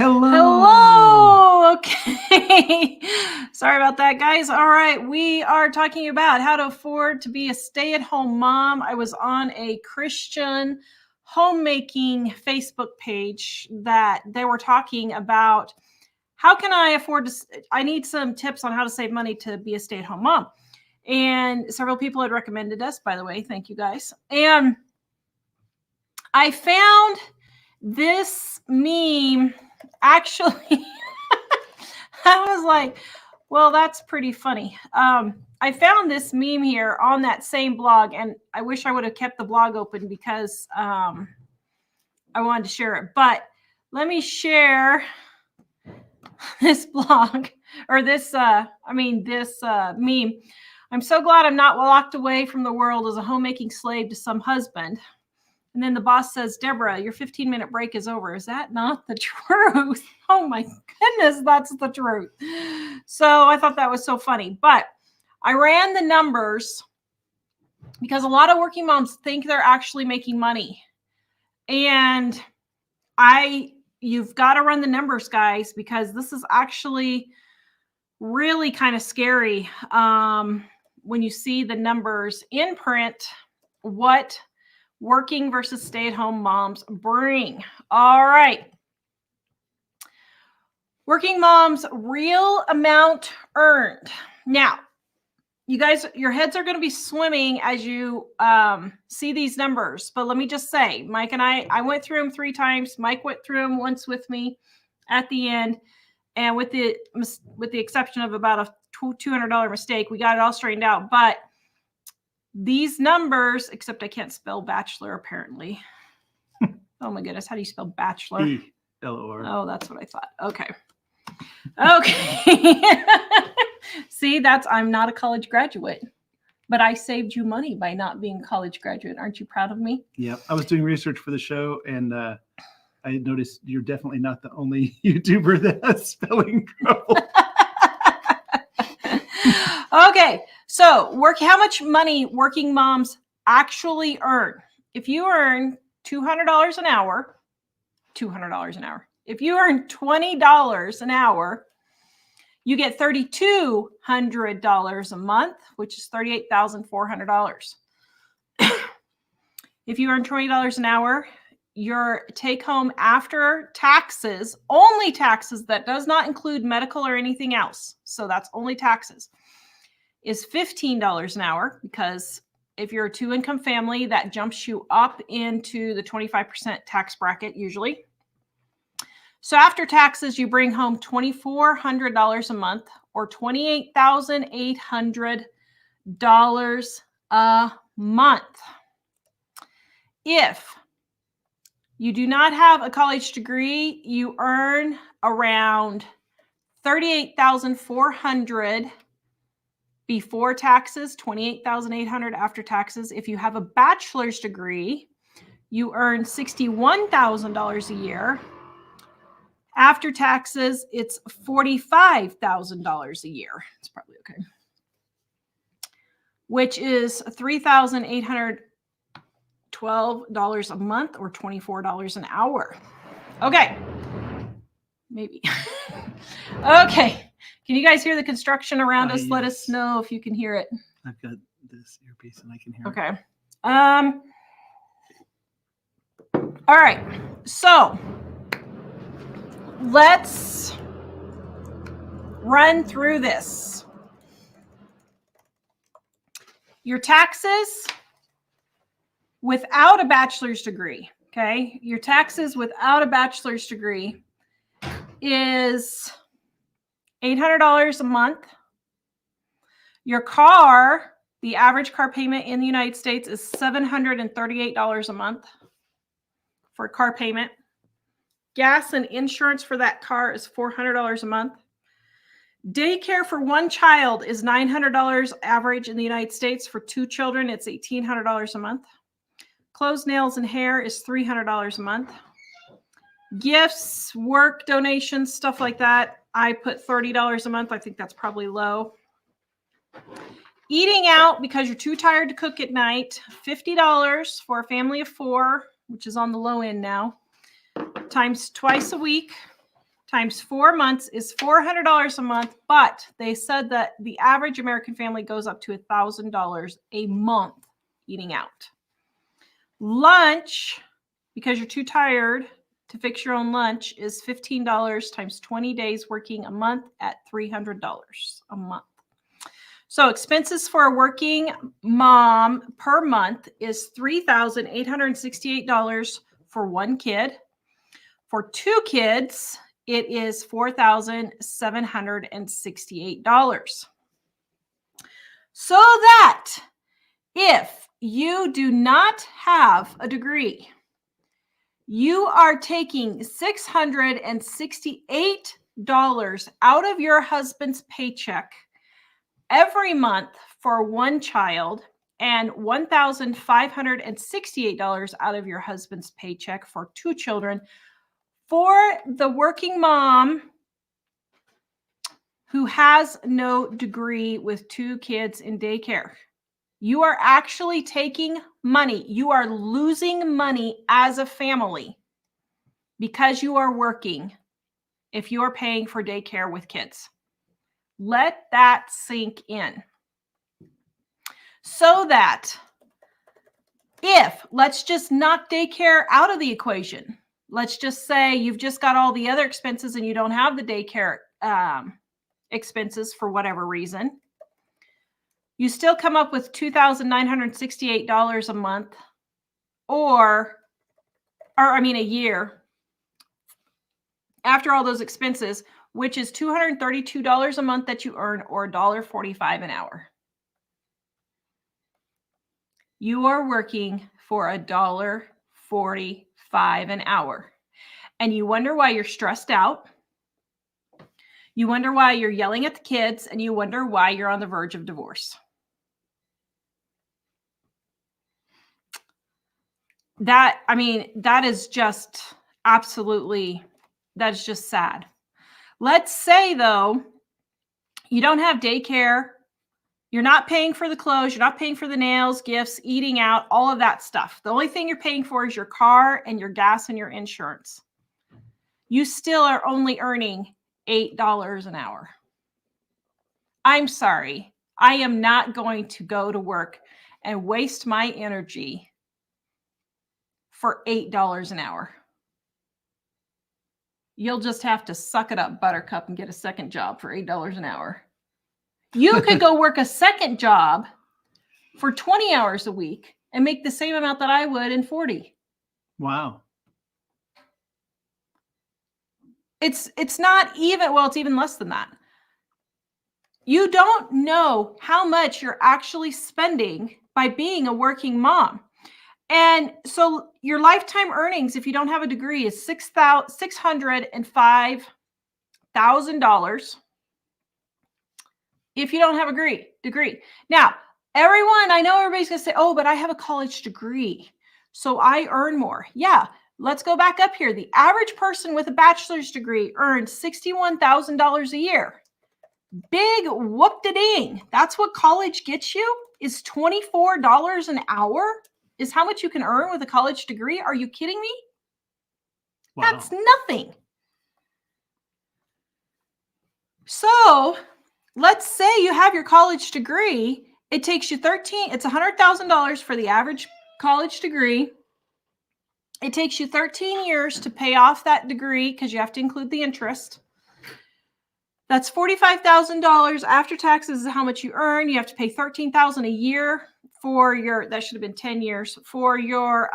Hello. Hello. Okay. Sorry about that, guys. All right. We are talking about how to afford to be a stay-at-home mom. I was on a Christian homemaking Facebook page that they were talking about how can I afford to, I need some tips on how to save money to be a stay-at-home mom. And several people had recommended us, by the way. Thank you, guys. And I found this meme. Actually, I was like, well, that's pretty funny. I found this meme here on that same blog, and I wish I would have kept the blog open because I wanted to share it. But let me share this blog or this meme. I'm so glad I'm not locked away from the world as a homemaking slave to some husband. And then the boss says, Deborah, your 15-minute break is over. Is that not the truth? Oh my goodness, that's the truth. So I thought that was so funny. But I ran the numbers because a lot of working moms think they're actually making money. And you've got to run the numbers, guys, because this is actually really kind of scary when you see the numbers in print, what working versus stay-at-home moms bring. All right. Working moms, real amount earned. Now, you guys, your heads are going to be swimming as you see these numbers. But let me just say, Mike and I went through them 3 times. Mike went through them once with me at the end. And with the exception of about a $200 mistake, we got it all straightened out. But these numbers, except I can't spell bachelor, apparently. Oh my goodness. How do you spell bachelor? B-L-O-R. Oh, that's what I thought. Okay. Okay. See, I'm not a college graduate, but I saved you money by not being a college graduate. Aren't you proud of me? Yeah. I was doing research for the show, and I noticed you're definitely not the only YouTuber that has spelling trouble. Okay, so how much money working moms actually earn? If you earn $200 an hour, if you earn $20 an hour, you get $3,200 a month, which is $38,400. If you earn $20 an hour, your take home after taxes, only taxes, that does not include medical or anything else, so that's only taxes, is $15 an hour, because if you're a 2-income family, that jumps you up into the 25% tax bracket usually. So after taxes, you bring home $2,400 a month, or $28,800 a month. If you do not have a college degree, you earn around $38,400 before taxes, $28,800 after taxes. If you have a bachelor's degree, you earn $61,000 a year. After taxes, it's $45,000 a year. It's probably okay. Which is $3,812 a month, or $24 an hour. Okay. Maybe. Okay. Can you guys hear the construction around us? Yes. Let us know if you can hear it. I've got this earpiece and I can hear it. Okay. All right. So let's run through this. Your taxes without a bachelor's degree, okay? Your taxes without a bachelor's degree is $800 a month. Your car, the average car payment in the United States is $738 a month for a car payment. Gas and insurance for that car is $400 a month. Daycare for one child is $900 average in the United States. For 2 children, it's $1,800 a month. Clothes, nails, and hair is $300 a month. Gifts, work, donations, stuff like that, I put $30 a month. I think that's probably low. Eating out because you're too tired to cook at night, $50 for a family of 4, which is on the low end now, times twice a week. times 4 months is $400 a month, but they said that the average American family goes up to $1,000 a month eating out. Lunch, because you're too tired to fix your own lunch, is $15 times 20 days working a month at $300 a month. So expenses for a working mom per month is $3,868 for one kid. For two kids, it is $4,768. So that if you do not have a degree, you are taking $668 out of your husband's paycheck every month for one child and $1,568 out of your husband's paycheck for two children for the working mom who has no degree with two kids in daycare. You are actually taking money. You are losing money as a family because you are working if you are paying for daycare with kids. Let that sink in. So that if, let's just knock daycare out of the equation. Let's just say you've just got all the other expenses and you don't have the daycare expenses for whatever reason. You still come up with $2,968 a month or a year after all those expenses, which is $232 a month that you earn or $1.45 an hour. You are working for $1.45 an hour. And you wonder why you're stressed out. You wonder why you're yelling at the kids, and you wonder why you're on the verge of divorce. That is just absolutely, that's just sad. Let's say, though, you don't have daycare. You're not paying for the clothes. You're not paying for the nails, gifts, eating out, all of that stuff. The only thing you're paying for is your car and your gas and your insurance. You still are only earning $8 an hour. I'm sorry. I am not going to go to work and waste my energy for $8 an hour. You'll just have to suck it up, Buttercup, and get a second job for $8 an hour. You could go work a second job for 20 hours a week and make the same amount that I would in 40. Wow. It's not even, well, it's even less than that. You don't know how much you're actually spending by being a working mom. And so your lifetime earnings, if you don't have a degree, is $605,000 if you don't have a degree. Now, I know everybody's going to say, oh, but I have a college degree, so I earn more. Yeah, let's go back up here. The average person with a bachelor's degree earns $61,000 a year. Big whoop-de-ding. That's what college gets you, is $24 an hour is how much you can earn with a college degree. Are you kidding me? Wow. That's nothing. So let's say you have your college degree. It takes you it's $100,000 for the average college degree. It takes you 13 years to pay off that degree because you have to include the interest. That's $45,000 after taxes is how much you earn. You have to pay $13,000 a year for your, that should have been 10 years, for your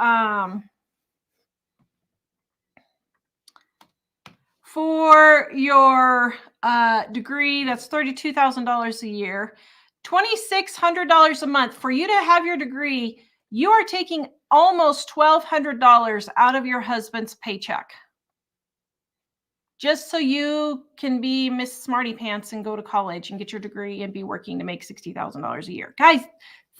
degree. That's $32,000 a year. $2,600 a month. For you to have your degree, you are taking almost $1,200 out of your husband's paycheck just so you can be Miss Smarty Pants and go to college and get your degree and be working to make $60,000 a year. Guys,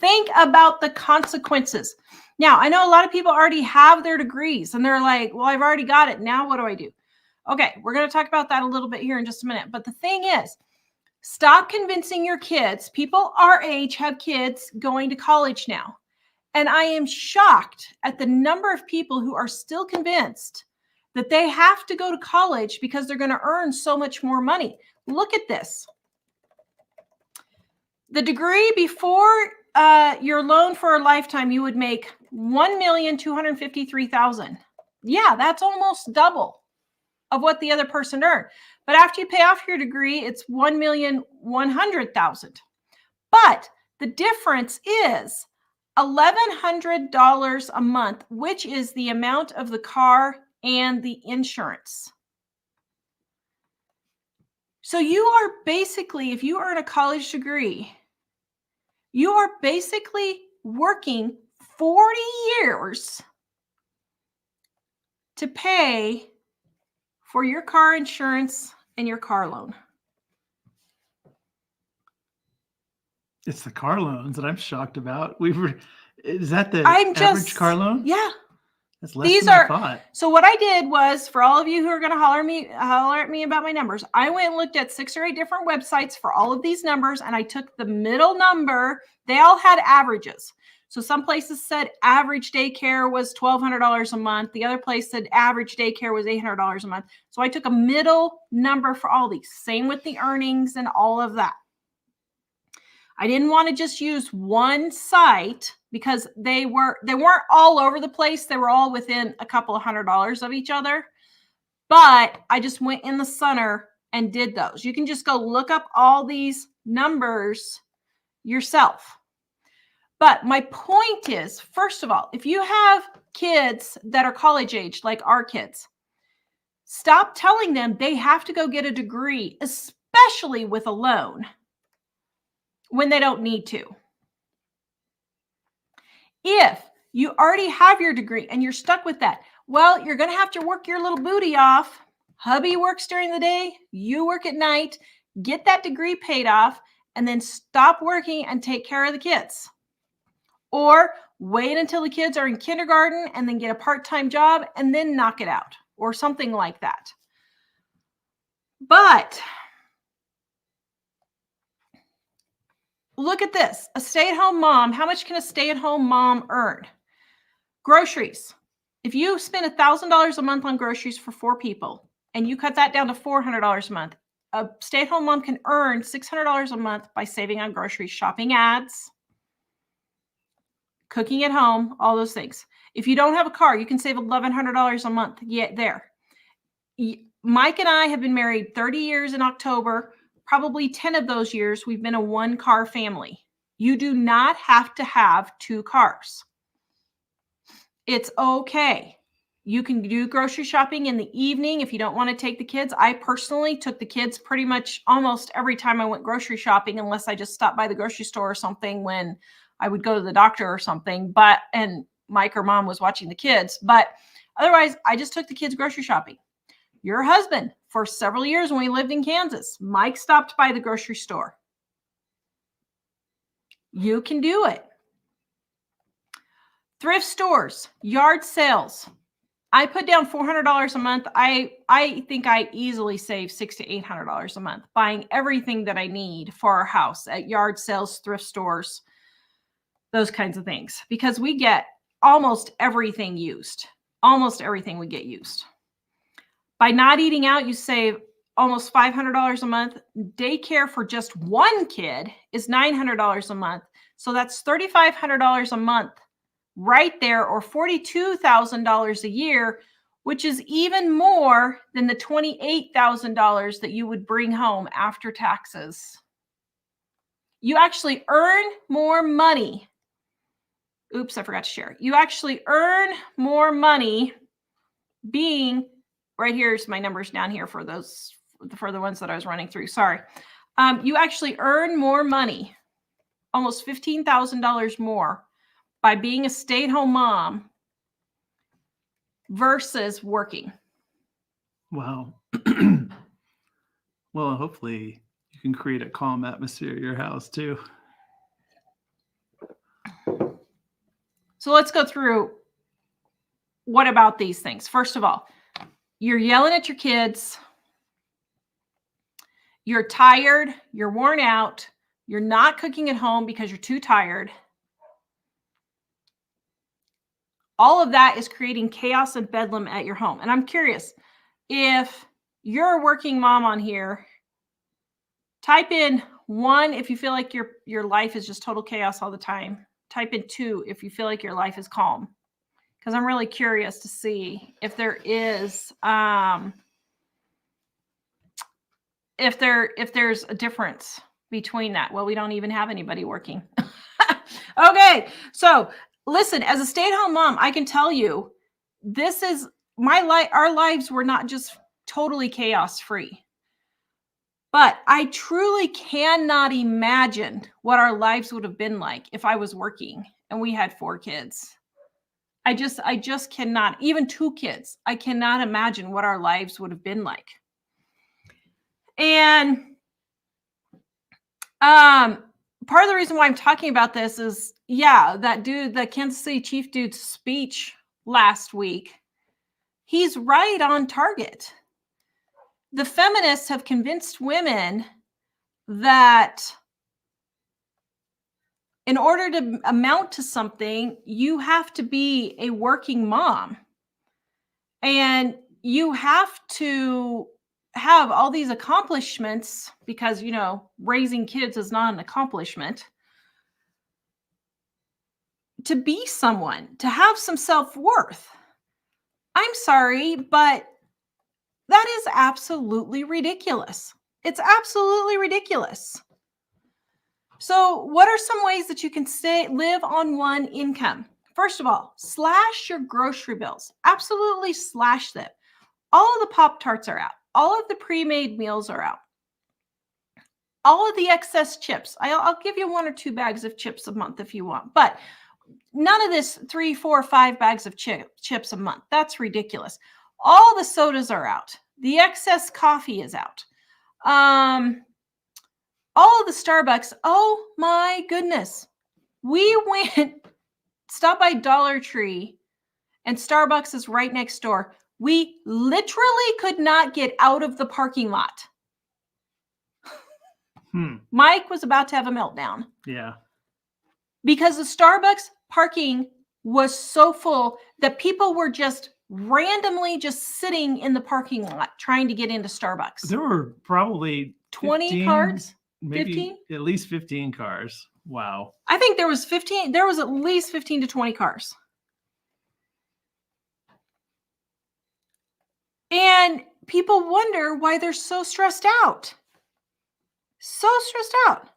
think about the consequences. Now, I know a lot of people already have their degrees and they're like, well, I've already got it. Now what do I do? Okay, we're going to talk about that a little bit here in just a minute. But the thing is, stop convincing your kids. People our age have kids going to college now. And I am shocked at the number of people who are still convinced that they have to go to college because they're going to earn so much more money. Look at this. The degree before your loan for a lifetime, you would make $1,253,000. Yeah, that's almost double of what the other person earned. But after you pay off your degree, it's $1,100,000. But the difference is $1,100 a month, which is the amount of the car and the insurance. So you are basically, if you earn a college degree, you are basically working 40 years to pay for your car insurance and your car loan. It's the car loans that I'm shocked about. Is that the average car loan? Yeah. That's less than I thought. So what I did was, for all of you who are going to holler at me about my numbers, I went and looked at 6 or 8 different websites for all of these numbers, and I took the middle number. They all had averages. So some places said average daycare was $1,200 a month. The other place said average daycare was $800 a month. So I took a middle number for all these. Same with the earnings and all of that. I didn't want to just use one site because they weren't all over the place. They were all within a couple of $100 of each other. But I just went in the center and did those. You can just go look up all these numbers yourself. But my point is, first of all, if you have kids that are college age, like our kids, stop telling them they have to go get a degree, especially with a loan, when they don't need to. If you already have your degree and you're stuck with that, well, you're going to have to work your little booty off. Hubby works during the day, you work at night, get that degree paid off, and then stop working and take care of the kids. Or wait until the kids are in kindergarten and then get a part-time job and then knock it out, or something like that. But look at this. A stay-at-home mom, how much can a stay-at-home mom earn? Groceries. If you spend $1,000 a month on groceries for 4 people and you cut that down to $400 a month, a stay-at-home mom can earn $600 a month by saving on groceries, shopping ads, cooking at home, all those things. If you don't have a car, you can save $1,100 a month. Yeah, there. Mike and I have been married 30 years in October. Probably 10 of those years, we've been a 1-car family. You do not have to have 2 cars. It's okay. You can do grocery shopping in the evening if you don't want to take the kids. I personally took the kids pretty much almost every time I went grocery shopping, unless I just stopped by the grocery store or something when I would go to the doctor or something. And Mike or mom was watching the kids. But otherwise, I just took the kids grocery shopping. Your husband, for several years when we lived in Kansas, Mike stopped by the grocery store. You can do it. Thrift stores, yard sales. I put down $400 a month. I think I easily save $600 to $800 a month buying everything that I need for our house at yard sales, thrift stores, those kinds of things, because we get almost everything used. Almost everything we get used. By not eating out, you save almost $500 a month. Daycare for just 1 kid is $900 a month. So that's $3,500 a month right there, or $42,000 a year, which is even more than the $28,000 that you would bring home after taxes. You actually earn more money. Oops, I forgot to share. You actually earn more money being, right here's my numbers down here for the ones that I was running through. Sorry. You actually earn more money, almost $15,000 more, by being a stay-at-home mom versus working. Wow. Well, hopefully you can create a calm atmosphere at your house too. So let's go through, what about these things? First of all, you're yelling at your kids. You're tired. You're worn out. You're not cooking at home because you're too tired. All of that is creating chaos and bedlam at your home. And I'm curious, if you're a working mom on here, type in 1 if you feel like your life is just total chaos all the time. Type in 2 if you feel like your life is calm. Because I'm really curious to see if there is if there's a difference between that. Well, we don't even have anybody working. Okay, so listen, as a stay-at-home mom, I can tell you, this is my life. Our lives were not just totally chaos-free. But I truly cannot imagine what our lives would have been like if I was working and we had 4 kids. I just cannot, even 2 kids, I cannot imagine what our lives would have been like. And part of the reason why I'm talking about this is, that dude, the Kansas City Chief dude's speech last week, he's right on target. The feminists have convinced women that in order to amount to something, you have to be a working mom. And you have to have all these accomplishments because, raising kids is not an accomplishment. To be someone, to have some self-worth. I'm sorry, but that is absolutely ridiculous. It's absolutely ridiculous. So what are some ways that you can live on one income? First of all, slash your grocery bills. Absolutely slash them. All of the Pop-Tarts are out. All of the pre-made meals are out. All of the excess chips. I'll give you 1 or 2 bags of chips a month if you want, but none of this 3, 4, 5 bags of chips a month. That's ridiculous. All the sodas are out. The excess coffee is out. All of the Starbucks. Oh my goodness. We stopped by Dollar Tree and Starbucks is right next door. We literally could not get out of the parking lot. Mike was about to have a meltdown. Yeah. Because the Starbucks parking was so full that people were just randomly just sitting in the parking lot trying to get into Starbucks. There were probably 20 cars? Maybe 15? At least 15 cars. Wow. I think there was 15. There was at least 15 to 20 cars. And people wonder why they're so stressed out. So stressed out.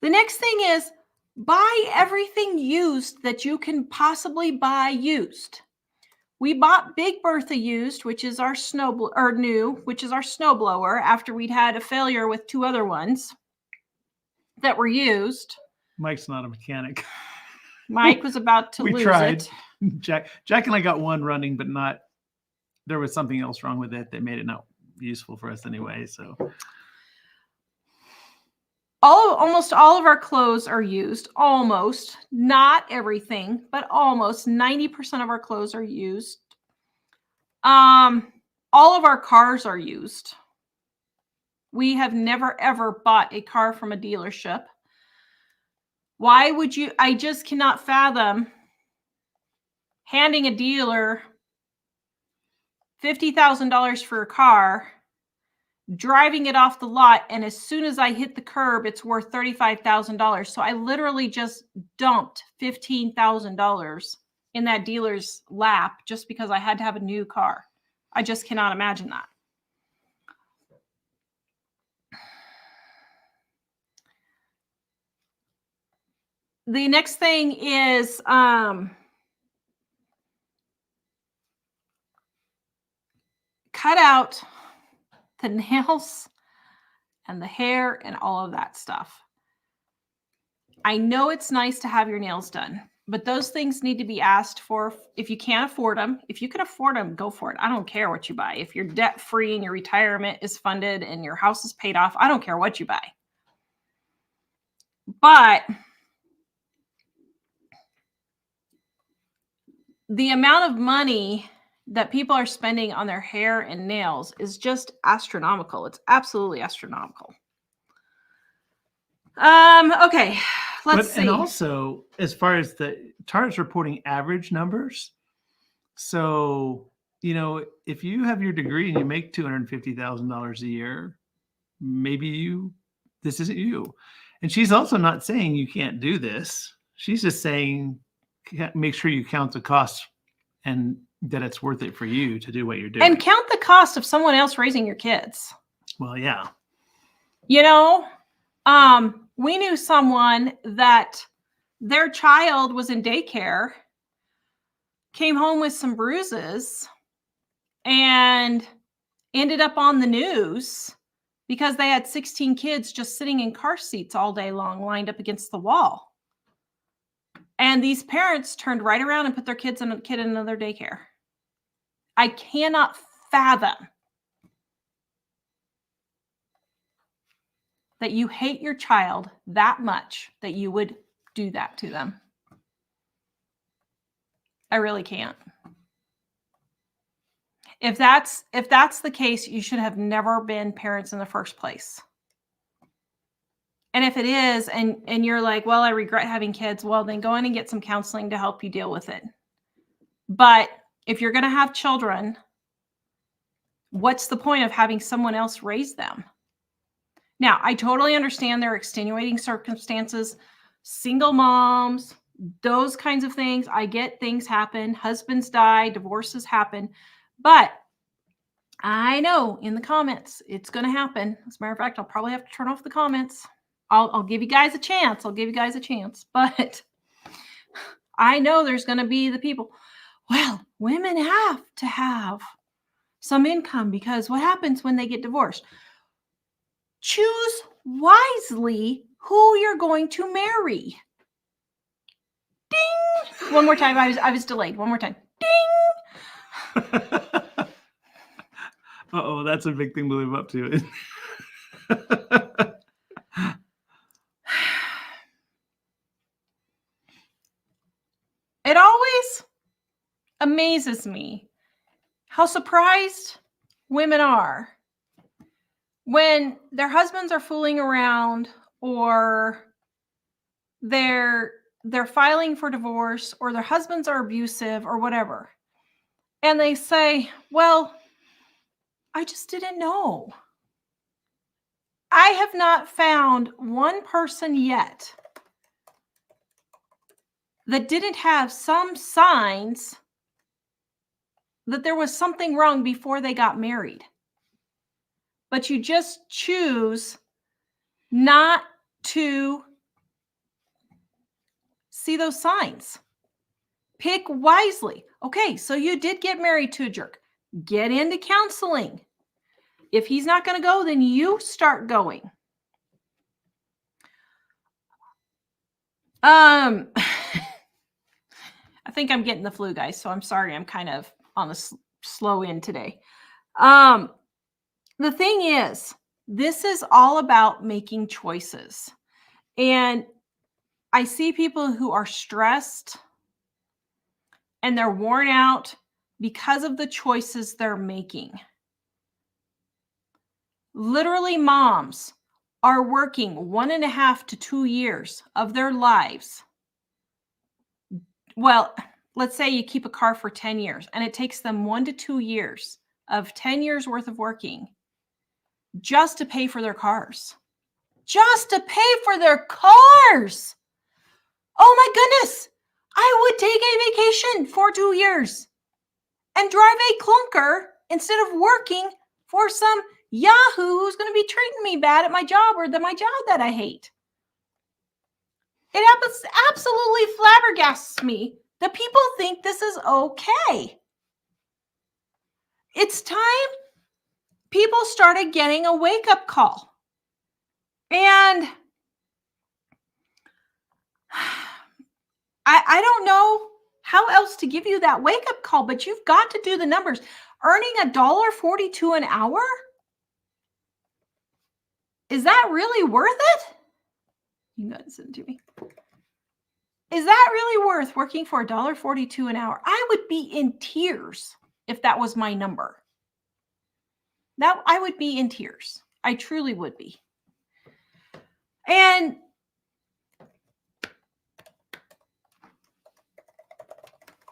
The next thing is, buy everything used that you can possibly buy used. We bought Big Bertha used, which is our which is our snowblower, after we'd had a failure with 2 other ones that were used. Mike's not a mechanic. Mike was about to lose tried. it. Jack and I got one running, but there was something else wrong with it that made it not useful for us anyway. So almost all of our clothes are used. Almost, not everything, but almost 90% of our clothes are used. All of our cars are used. We have never ever bought a car from a dealership. Why would you? I just cannot fathom handing a dealer $50,000 for a car, driving it off the lot, and as soon as I hit the curb, it's worth $35,000. So I literally just dumped $15,000 in that dealer's lap just because I had to have a new car. I just cannot imagine that. The next thing is cut out the nails and the hair and all of that stuff. I know it's nice to have your nails done, but those things need to be asked for if you can't afford them. If you can afford them, go for it. I don't care what you buy. If you're debt-free and your retirement is funded and your house is paid off, I don't care what you buy. But the amount of money that people are spending on their hair and nails is just astronomical. It's absolutely astronomical. Okay. let's see. And also, as far as the Target's reporting average numbers, so if you have your degree and you make $250,000 a year, maybe this isn't you. And she's also not saying you can't do this. She's just saying make sure you count the cost and that it's worth it for you to do what you're doing. And count the cost of someone else raising your kids. Well, yeah. We knew someone that their child was in daycare, came home with some bruises, and ended up on the news because they had 16 kids just sitting in car seats all day long, lined up against the wall. And these parents turned right around and put their kid in another daycare. I cannot fathom that you hate your child that much that you would do that to them. I really can't. If that's the case, you should have never been parents in the first place. And if it is, and you're like, well, I regret having kids, well, then go in and get some counseling to help you deal with it. But if you're going to have children, what's the point of having someone else raise them? Now, I totally understand there are extenuating circumstances, single moms, those kinds of things. I get things happen. Husbands die, divorces happen. But I know in the comments, it's going to happen. As a matter of fact, I'll probably have to turn off the comments. I'll give you guys a chance. But I know there's going to be the people, well, women have to have some income because what happens when they get divorced? Choose wisely who you're going to marry. Ding! One more time. I was delayed. One more time. Ding! Uh-oh, that's a big thing to live up to. It always amazes me how surprised women are when their husbands are fooling around or they're filing for divorce or their husbands are abusive or whatever. And they say, well, I just didn't know. I have not found one person yet that didn't have some signs that there was something wrong before they got married. But you just choose not to see those signs. Pick wisely. Okay, so you did get married to a jerk. Get into counseling. If he's not going to go, then you start going. I think I'm getting the flu, guys, so I'm sorry. I'm kind of on the slow end today. The thing is, this is all about making choices. And I see people who are stressed and they're worn out because of the choices they're making. Literally, moms are working 1.5 to 2 years of their lives. Well, let's say you keep a car for 10 years and it takes them 1 to 2 years of 10 years worth of working just to pay for their cars. Just to pay for their cars. Oh my goodness. I would take a vacation for 2 years and drive a clunker instead of working for some Yahoo who's going to be treating me bad at my job or my job that I hate. It absolutely flabbergasts me that people think this is okay. It's time people started getting a wake-up call. And I don't know how else to give you that wake-up call, but you've got to do the numbers. Earning $1.42 an hour? Is that really worth it? You can listen to me. Is that really worth working for $1.42 an hour? I would be in tears if that was my number. I would be in tears. I truly would be. And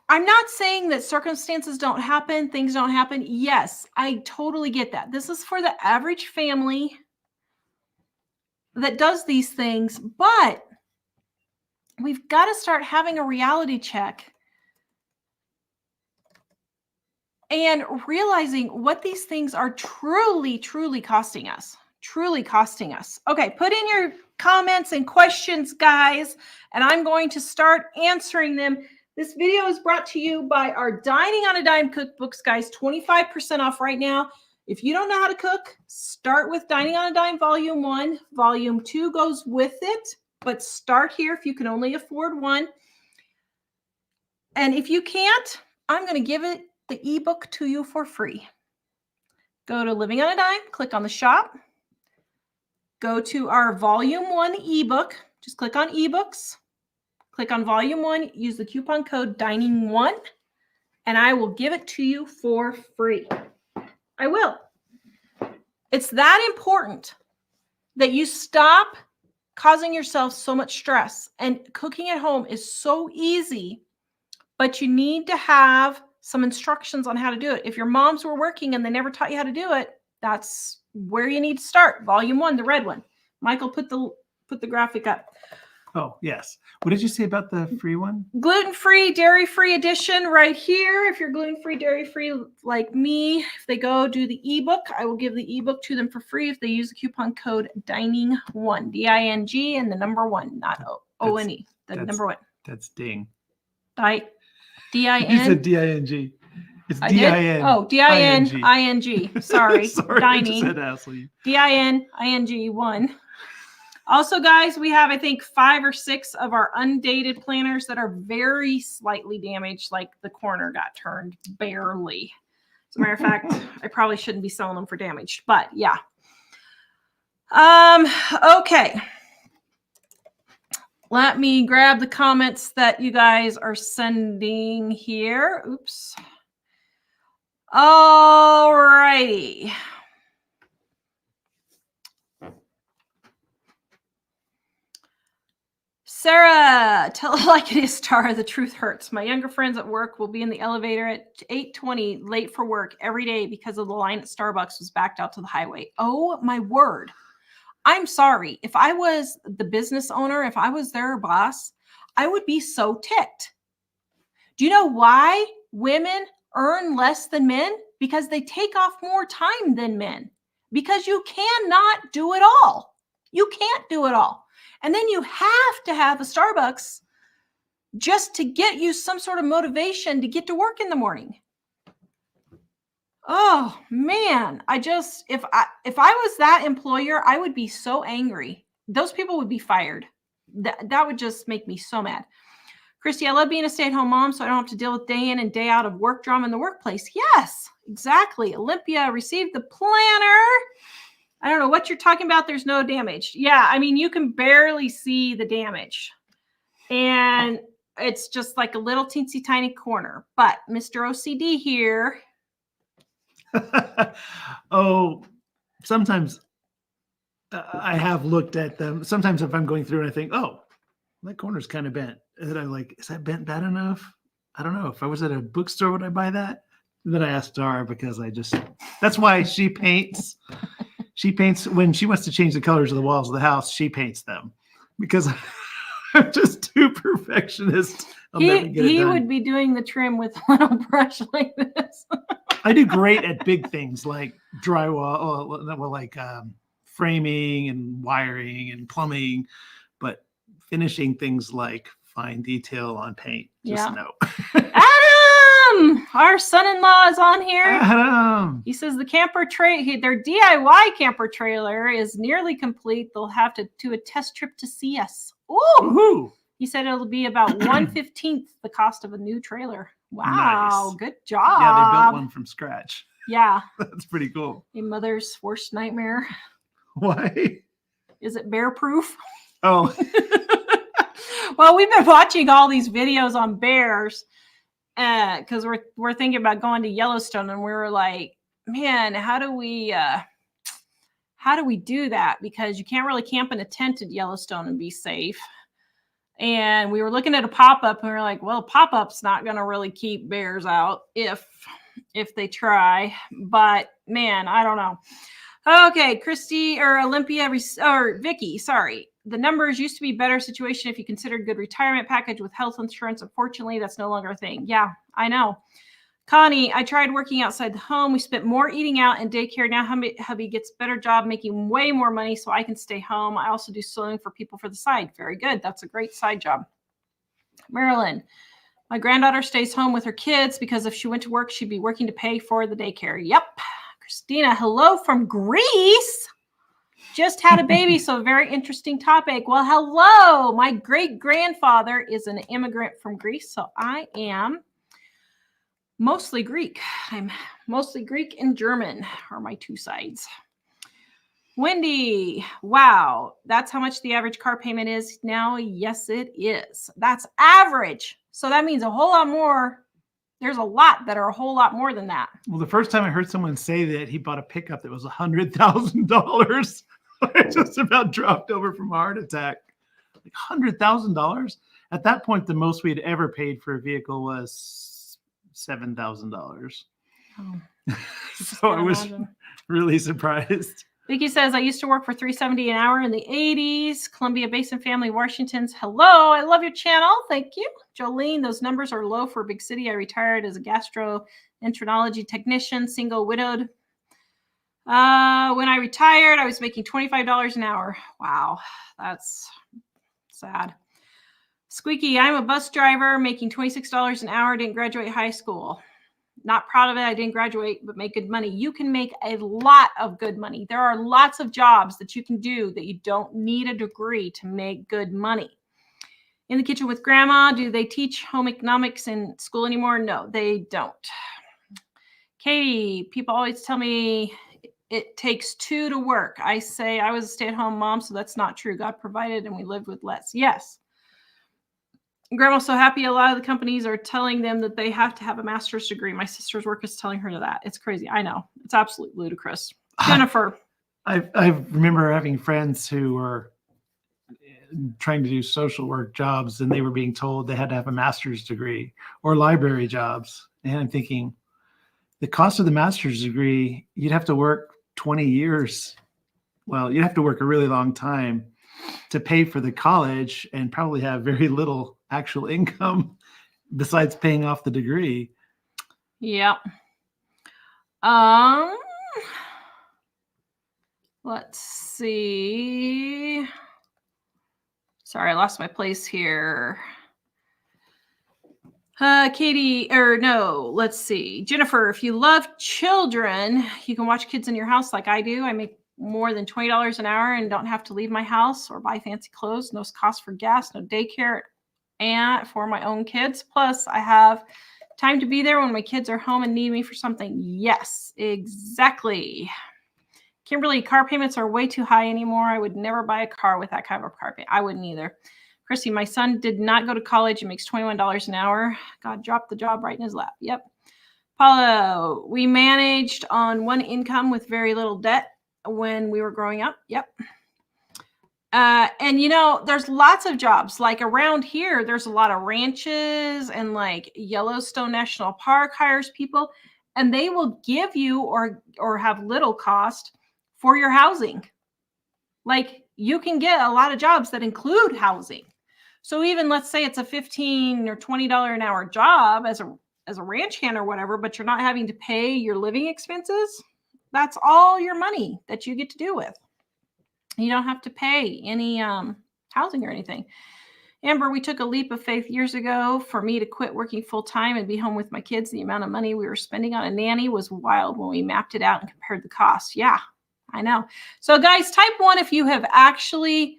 I'm not saying that circumstances don't happen, things don't happen. Yes, I totally get that. This is for the average family that does these things, but we've got to start having a reality check and realizing what these things are truly, truly costing us. Truly costing us. Okay, put in your comments and questions, guys, and I'm going to start answering them. This video is brought to you by our Dining on a Dime cookbooks, guys. 25% off right now. If you don't know how to cook, start with Dining on a Dime Volume 1. Volume 2 goes with it, but start here if you can only afford one. And if you can't, I'm going to give it the ebook to you for free. Go to Living on a Dime, click on the shop. Go to our Volume 1 ebook. Just click on ebooks. Click on Volume 1. Use the coupon code DINING1, and I will give it to you for free. I will. It's that important that you stop causing yourself so much stress. And cooking at home is so easy, but you need to have some instructions on how to do it. If your moms were working and they never taught you how to do it, that's where you need to start. Volume 1, the red one. Michael, put the graphic up. Oh, yes. What did you say about the free one? Gluten-free, dairy-free edition right here. If you're gluten-free, dairy-free like me, if they go do the ebook, I will give the ebook to them for free if they use the coupon code DINING1, D-I-N-G, and the number 1, not O-N-E, the number 1. That's ding. D-I-N. You said D-I-N-G. It's D-I-N. Oh, D-I-N-I-N-G. Sorry. Sorry, Dining. I just said Ashley. D-I-N-I-N-G 1. Also, guys, we have, I think, 5 or 6 of our undated planners that are very slightly damaged, like the corner got turned barely. As a matter of fact, I probably shouldn't be selling them for damaged, but yeah. Okay. Let me grab the comments that you guys are sending here. Oops. All righty. Sarah, tell it like it is, Tara. The truth hurts. My younger friends at work will be in the elevator at 8:20, late for work every day because of the line at Starbucks was backed out to the highway. Oh, my word. I'm sorry. If I was the business owner, if I was their boss, I would be so ticked. Do you know why women earn less than men? Because they take off more time than men. Because you cannot do it all. You can't do it all. And then you have to have a Starbucks just to get you some sort of motivation to get to work in the morning. Oh man, if I was that employer, I would be so angry. Those people would be fired. That would just make me so mad. Christy, I love being a stay-at-home mom, so I don't have to deal with day in and day out of work drama in the workplace. Yes, exactly. Olympia received the planner. I don't know what you're talking about. There's no damage. Yeah, I mean, you can barely see the damage. And it's just like a little teensy tiny corner. But Mr. OCD here. Oh, sometimes I have looked at them. Sometimes if I'm going through and I think, oh, that corner's kind of bent. And I'm like, is that bent bad enough? I don't know. If I was at a bookstore, would I buy that? And then I asked Tara because that's why she paints. She paints when she wants to change the colors of the walls of the house. She paints them because I'm just too perfectionist. He would be doing the trim with a little brush like this. I do great at big things like drywall, like framing and wiring and plumbing, but finishing things like fine detail on paint, just no. Adam, our son-in-law is on here. Adam. He says the their DIY camper trailer is nearly complete. They'll have to do a test trip to see us. Ooh. He said it'll be about 1/15 the cost of a new trailer. Wow, nice. Good job. Yeah, they built one from scratch. Yeah. That's pretty cool. A mother's worst nightmare. Why? Is it bear proof? Oh. Well, we've been watching all these videos on bears because we're thinking about going to Yellowstone, and we were like, man, how do we do that? Because you can't really camp in a tent at Yellowstone and be safe. And we were looking at a pop-up and we were like, well, pop-up's not going to really keep bears out if they try. But man, I don't know. Okay, Christy or Olympia or Vicky, sorry. The numbers used to be better situation if you considered good retirement package with health insurance. Unfortunately, that's no longer a thing. Yeah, I know. Connie, I tried working outside the home. We spent more eating out and daycare. Now hubby gets better job making way more money so I can stay home. I also do sewing for people for the side. Very good. That's a great side job. Marilyn, my granddaughter stays home with her kids because if she went to work, she'd be working to pay for the daycare. Yep. Christina, hello from Greece. Just had a baby, so very interesting topic. Well, hello. My great-grandfather is an immigrant from Greece, so I am mostly Greek. I'm mostly Greek and German are my two sides. Wendy, wow, that's how much the average car payment is now? Yes, it is. That's average. So that means a whole lot more. There's a lot that are a whole lot more than that. Well, the first time I heard someone say that he bought a pickup that was $100,000, I just about dropped over from a heart attack. Like $100,000? At that point, the most we had ever paid for a vehicle was $7,000. Oh, so I was really surprised. Vicky says, I used to work for $3.70 an hour in the 80s. Columbia Basin Family, Washington's. Hello, I love your channel. Thank you. Jolene, those numbers are low for a big city. I retired as a gastroenterology technician, single, widowed. When I retired, I was making $25 an hour. Wow, that's sad. Squeaky, I'm a bus driver making $26 an hour. Didn't graduate high school. Not proud of it. I didn't graduate, but make good money. You can make a lot of good money. There are lots of jobs that you can do that you don't need a degree to make good money. In the kitchen with grandma, do they teach home economics in school anymore? No, they don't. Katie, people always tell me it takes two to work. I say I was a stay-at-home mom, so that's not true. God provided and we lived with less. Yes. Grandma's so happy. A lot of the companies are telling them that they have to have a master's degree. My sister's work is telling her that. It's crazy. I know. It's absolutely ludicrous. Jennifer. I remember having friends who were trying to do social work jobs and they were being told they had to have a master's degree or library jobs. And I'm thinking the cost of the master's degree, you'd have to work 20 years. Well, you'd have to work a really long time to pay for the college and probably have very little actual income besides paying off the degree. Yeah. Let's see. Sorry, I lost my place here. Katie, or no, let's see. Jennifer, if you love children, you can watch kids in your house like I do. I make more than $20 an hour and don't have to leave my house or buy fancy clothes. No cost for gas, no daycare, and for my own kids. Plus, I have time to be there when my kids are home and need me for something. Yes, exactly. Kimberly, car payments are way too high anymore. I would never buy a car with that kind of car payment. I wouldn't either. Chrissy, my son did not go to college and makes $21 an hour. God dropped the job right in his lap. Yep. Paula, we managed on one income with very little debt when we were growing up. Yep. And you know, there's lots of jobs like around here. There's a lot of ranches and like Yellowstone National Park hires people and they will give you or have little cost for your housing. Like you can get a lot of jobs that include housing. So even let's say it's a $15 or $20 an hour job as a ranch hand or whatever, but you're not having to pay your living expenses. That's all your money that you get to do with. You don't have to pay any housing or anything. Amber, we took a leap of faith years ago for me to quit working full time and be home with my kids. The amount of money we were spending on a nanny was wild when we mapped it out and compared the costs. Yeah, I know. So guys, type 1 if you have actually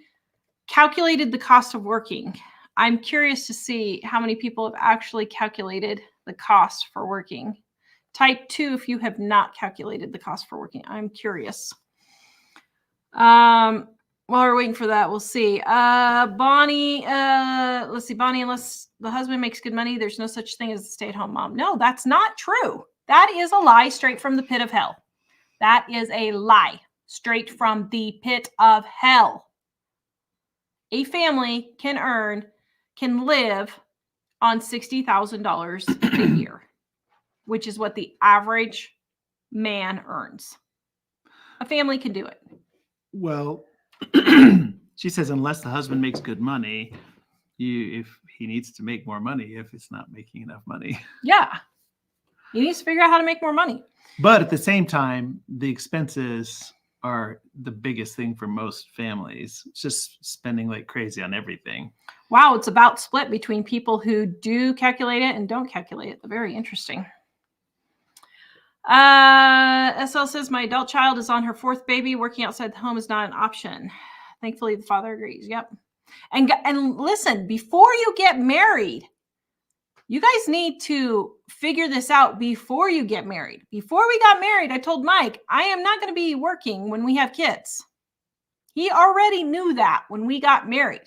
calculated the cost of working. I'm curious to see how many people have actually calculated the cost for working. Type 2 if you have not calculated the cost for working. I'm curious. While we're waiting for that, we'll see. Bonnie, let's see. Bonnie, unless the husband makes good money, there's no such thing as a stay-at-home mom. No, that's not true. That is a lie straight from the pit of hell. That is a lie straight from the pit of hell. A family can earn can live on $60,000 a year, which is what the average man earns. A family can do it. Well, she says unless the husband makes good money, if he needs to make more money if it's not making enough money. Yeah. He needs to figure out how to make more money. But at the same time, the expenses are the biggest thing for most families. It's just spending like crazy on everything. Wow, it's about split between people who do calculate it and don't calculate it. Very interesting. SL says, my adult child is on her 4th baby. Working outside the home is not an option. Thankfully, the father agrees. Yep. And listen, before you get married, you guys need to figure this out before you get married. Before we got married, I told Mike, I am not going to be working when we have kids. He already knew that when we got married.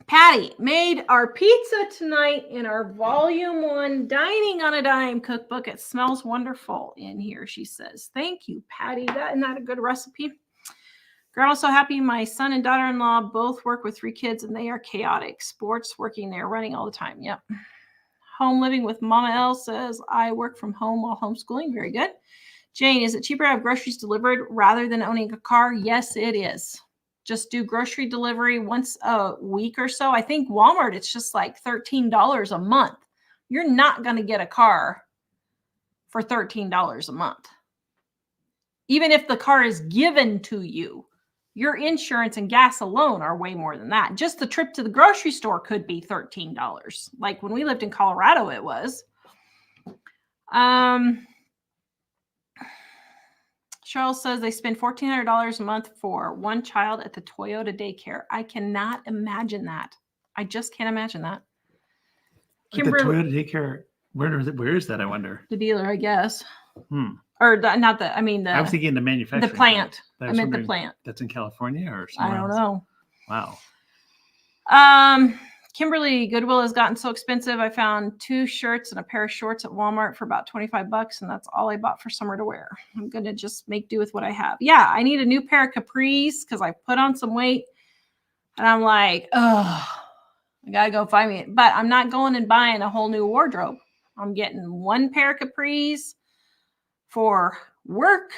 Patty made our pizza tonight in our volume 1 Dining on a Dime cookbook. It smells wonderful in here, she says. Thank you, Patty. Isn't that a good recipe? Grandma's so happy. My son and daughter-in-law both work with 3 kids, and they are chaotic. Sports, working there, running all the time. Yep. Home living with Mama L says, I work from home while homeschooling. Very good. Jane, is it cheaper to have groceries delivered rather than owning a car? Yes, it is. Just do grocery delivery once a week or so. I think Walmart, it's just like $13 a month. You're not going to get a car for $13 a month. Even if the car is given to you, your insurance and gas alone are way more than that. Just the trip to the grocery store could be $13. Like when we lived in Colorado, it was. Cheryl says they spend $1,400 a month for one child at the Toyota daycare. I cannot imagine that. I just can't imagine that. Kimberly, the Toyota daycare, where is that, I wonder? The dealer, I guess. Or not the, I mean, I was thinking the manufacturing. The plant. I meant the plant. That's in California or somewhere I don't else? know. Wow. Kimberly, Goodwill has gotten so expensive. I found 2 shirts and a pair of shorts at Walmart for about $25, and that's all I bought for summer to wear. I'm going to just make do with what I have. Yeah, I need a new pair of capris because I put on some weight, and I'm like, oh, I got to go find me. But I'm not going and buying a whole new wardrobe. I'm getting 1 pair of capris for work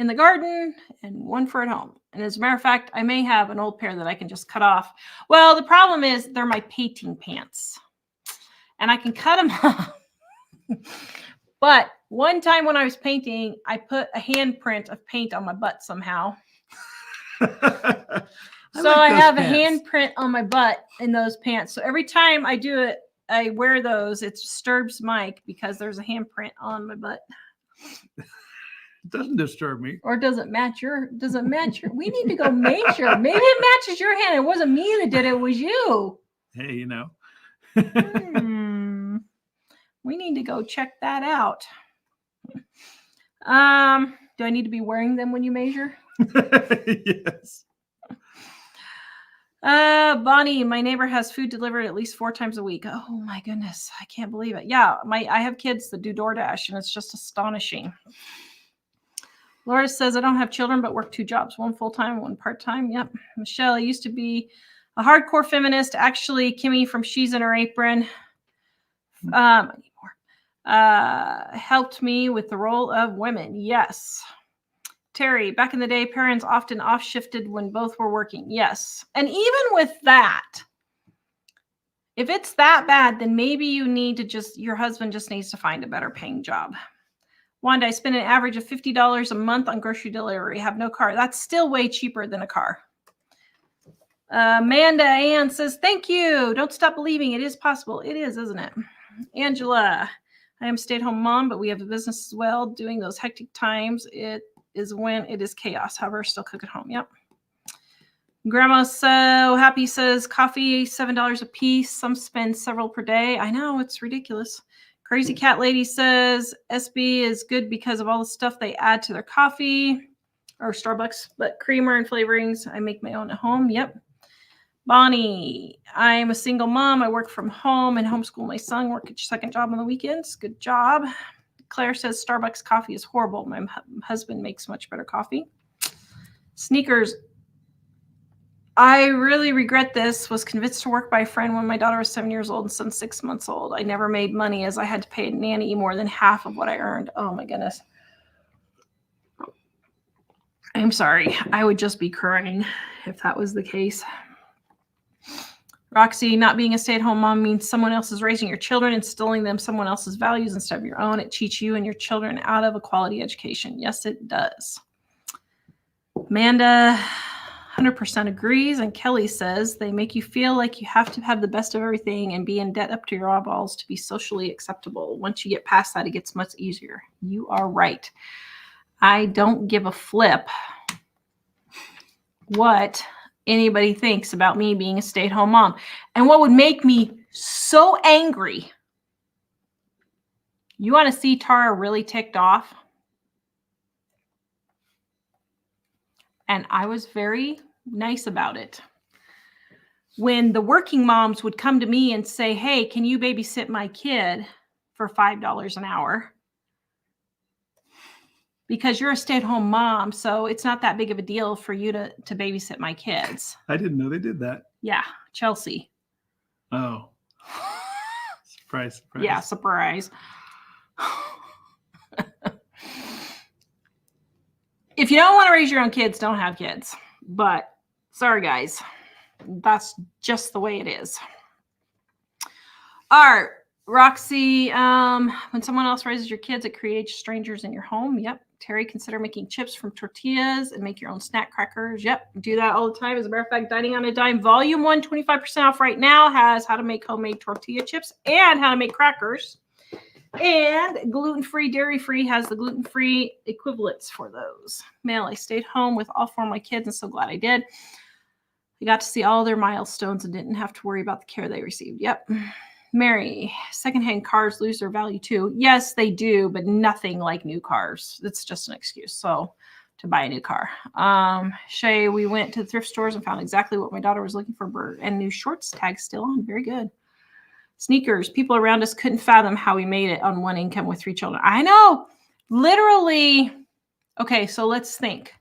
in the garden and 1 for at home. And as a matter of fact, I may have an old pair that I can just cut off. Well, the problem is they're my painting pants and I can cut them off. But one time when I was painting, I put a handprint of paint on my butt somehow. I have a handprint on my butt in those pants. So every time I do it, I wear those. It disturbs Mike because there's a handprint on my butt. Doesn't disturb me. Or does it match your, we need to go measure. Maybe it matches your hand. It wasn't me that did it, it was you. Hey, you know. We need to go check that out. Do I need to be wearing them when you measure? Yes. Bonnie, my neighbor has food delivered at least 4 times a week. Oh my goodness. I can't believe it. Yeah. I have kids that do DoorDash and it's just astonishing. Laura says, I don't have children, but work 2 jobs, 1 full-time, 1 part-time. Yep. Michelle, I used to be a hardcore feminist. Actually, Kimmy from She's in Her Apron helped me with the role of women. Yes. Terry, back in the day, parents often off-shifted when both were working. Yes. And even with that, if it's that bad, then maybe you need to your husband just needs to find a better paying job. Wanda, I spend an average of $50 a month on grocery delivery. Have no car. That's still way cheaper than a car. Amanda Ann says, thank you. Don't stop believing. It is possible. It is, isn't it? Angela, I am a stay-at-home mom, but we have a business as well. Doing those hectic times, it is when it is chaos. However, still cook at home. Yep. Grandma's so happy, says coffee, $7 a piece. Some spend several per day. I know, it's ridiculous. Crazy Cat Lady says SB is good because of all the stuff they add to their coffee or Starbucks, but creamer and flavorings, I make my own at home. Yep. Bonnie, I'm a single mom. I work from home and homeschool my son. Work at your second job on the weekends. Good job. Claire says Starbucks coffee is horrible. My husband makes much better coffee. Sneakers I really regret this. Was convinced to work by a friend when my daughter was 7 years old and son 6 months old. I never made money as I had to pay a nanny more than half of what I earned. Oh my goodness. I'm sorry. I would just be crying if that was the case. Roxy, not being a stay-at-home mom means someone else is raising your children, instilling them someone else's values instead of your own. It cheats you and your children out of a quality education. Yes, it does. Amanda 100% agrees. And Kelly says they make you feel like you have to have the best of everything and be in debt up to your eyeballs to be socially acceptable. Once you get past that, it gets much easier. You are right. I don't give a flip what anybody thinks about me being a stay-at-home mom. And what would make me so angry, you want to see Tara really ticked off? And I was very nice about it. When the working moms would come to me and say, hey, can you babysit my kid for $5 an hour? Because you're a stay-at-home mom, so it's not that big of a deal for you to babysit my kids. I didn't know they did that. Yeah, Chelsea. Oh. Surprise, surprise. Yeah, surprise. If you don't want to raise your own kids, don't have kids. But sorry, guys. That's just the way it is. All right, Roxy, when someone else raises your kids, it creates strangers in your home. Yep. Terry, consider making chips from tortillas and make your own snack crackers. Yep. Do that all the time. As a matter of fact, Dining on a Dime Volume 1, 25% off right now, has how to make homemade tortilla chips and how to make crackers. And gluten-free, dairy-free has the gluten-free equivalents for those. Mel, I stayed home with all 4 of my kids and so glad I did. I got to see all their milestones and didn't have to worry about the care they received. Yep. Mary, secondhand cars lose their value too. Yes, they do, but nothing like new cars. It's just an excuse. So to buy a new car. Shay, we went to the thrift stores and found exactly what my daughter was looking for, and new shorts, tag still on. Very good. Sneakers, people around us couldn't fathom how we made it on one income with 3 children. I know, literally. Okay, so let's think.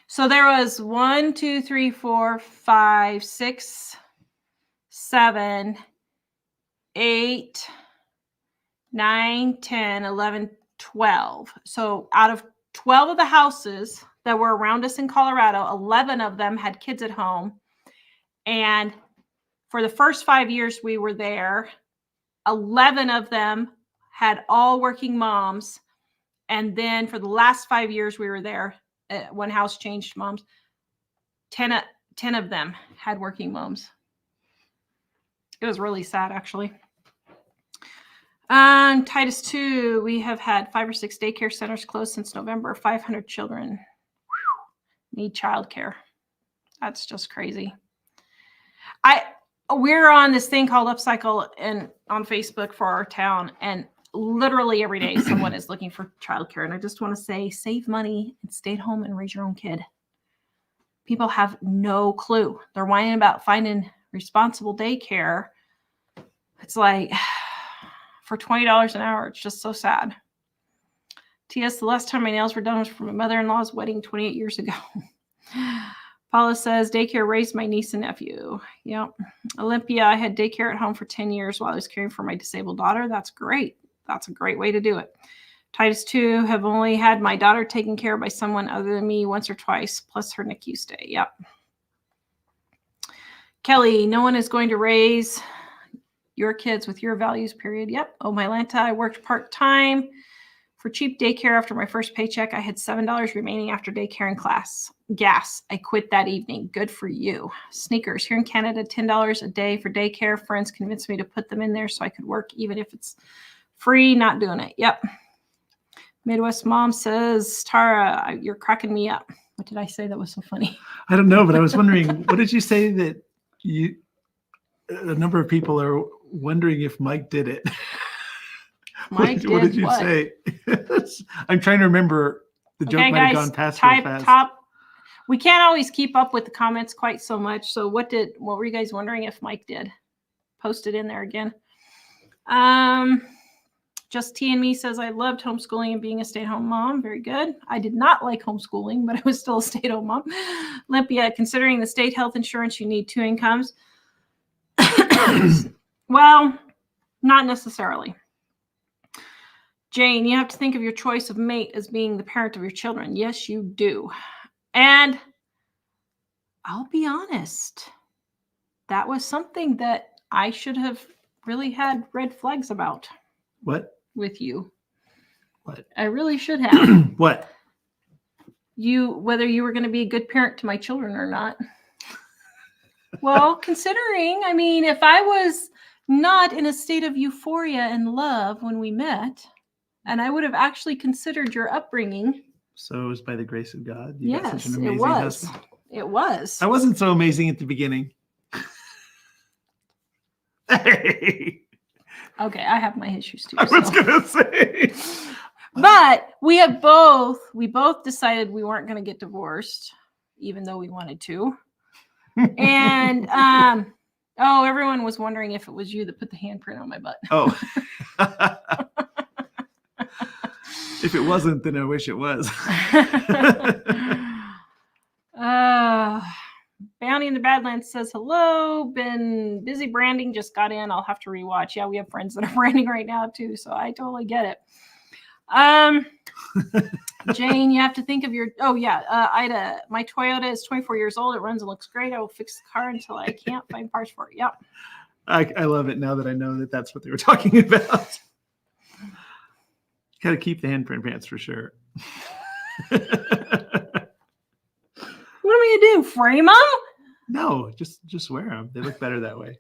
So there was 1, 2, 3, 4, 5, 6, 7, 8, 9, 10, 11, 12. So out of 12 of the houses that were around us in Colorado, 11 of them had kids at home. And for the first 5 years we were there, 11 of them had all working moms. And then for the last 5 years we were there, one house changed moms, 10 of them had working moms. It was really sad, actually. Titus 2, we have had 5 or 6 daycare centers closed since November. 500 children need childcare. That's just crazy. We're on this thing called Upcycle and on Facebook for our town, and literally every day someone is looking for childcare. And I just want to say, save money and stay at home and raise your own kid. People have no clue. They're whining about finding responsible daycare. It's like, for $20 an hour, it's just so sad. T.S., the last time my nails were done was for my mother-in-law's wedding 28 years ago. Paula says, daycare raised my niece and nephew. Yep. Olympia, I had daycare at home for 10 years while I was caring for my disabled daughter. That's great. That's a great way to do it. Titus 2, have only had my daughter taken care of by someone other than me once or twice, plus her NICU stay. Yep. Kelly, no one is going to raise your kids with your values, period. Yep. Oh, my Lanta, I worked part-time for cheap daycare after my first paycheck. I had $7 remaining after daycare and class. Gas. I quit that evening. Good for you. Sneakers. Here in Canada, $10 a day for daycare. Friends convinced me to put them in there so I could work even if it's free. Not doing it. Yep. Midwest Mom says, Tara, you're cracking me up. What did I say that was so funny? I don't know, but I was wondering, what did you say that a number of people are wondering if Mike did it? Mike what did you say? I'm trying to remember. The joke might have gone past real fast. We can't always keep up with the comments quite so much. So what were you guys wondering if Mike did? Post it in there again. Just T and Me says, I loved homeschooling and being a stay-at-home mom. Very good. I did not like homeschooling, but I was still a stay-at-home mom. Olympia, considering the state health insurance, you need 2 incomes. Well, not necessarily. Jane, you have to think of your choice of mate as being the parent of your children. Yes, you do. And I'll be honest, that was something that I should have really had red flags about. What? With you. What? I really should have. What? Whether you were going to be a good parent to my children or not. Well, considering, I mean, if I was not in a state of euphoria and love when we met, and I would have actually considered your upbringing. So it was by the grace of God. You got Yes, such an amazing it was. husband. It was. I wasn't so amazing at the beginning. Hey. Okay, I have my issues too. I was gonna say. But we both decided we weren't going to get divorced, even though we wanted to. And everyone was wondering if it was you that put the handprint on my butt. Oh. If it wasn't, then I wish it was. Bounty in the Badlands says, hello, been busy branding, just got in. I'll have to rewatch. Yeah, we have friends that are branding right now too, so I totally get it. Jane, you have to think of your, Ida, my Toyota is 24 years old. It runs and looks great. I will fix the car until I can't find parts for it. Yep. I love it now that I know that that's what they were talking about. Got to keep the handprint pants for sure. What am I going to do? Frame them? No, just wear them. They look better that way.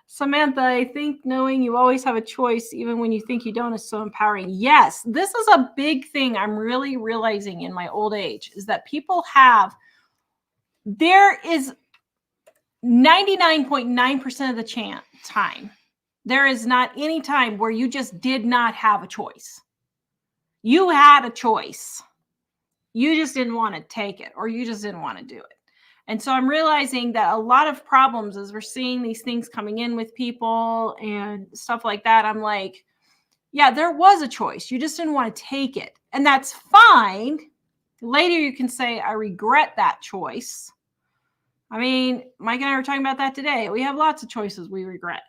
Samantha, I think knowing you always have a choice, even when you think you don't, is so empowering. Yes, this is a big thing I'm really realizing in my old age, is that people there is 99.9% of the time, there is not any time where you just did not have a choice. You had a choice. You just didn't want to take it, or you just didn't want to do it. And so I'm realizing that a lot of problems, as we're seeing these things coming in with people and stuff like that, I'm like, yeah, there was a choice. You just didn't want to take it. And that's fine. Later, you can say, I regret that choice. I mean, Mike and I were talking about that today. We have lots of choices we regret.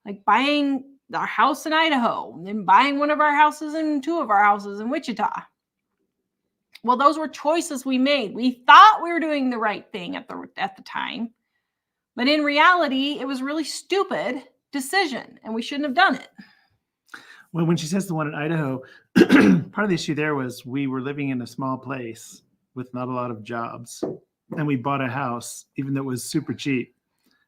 Like buying our house in Idaho and then buying one of our houses and 2 of our houses in Wichita. Well, those were choices we made. We thought we were doing the right thing at the time, but in reality, it was a really stupid decision, and we shouldn't have done it. Well, when she says the one in Idaho, part of the issue there was we were living in a small place with not a lot of jobs, and we bought a house, even though it was super cheap.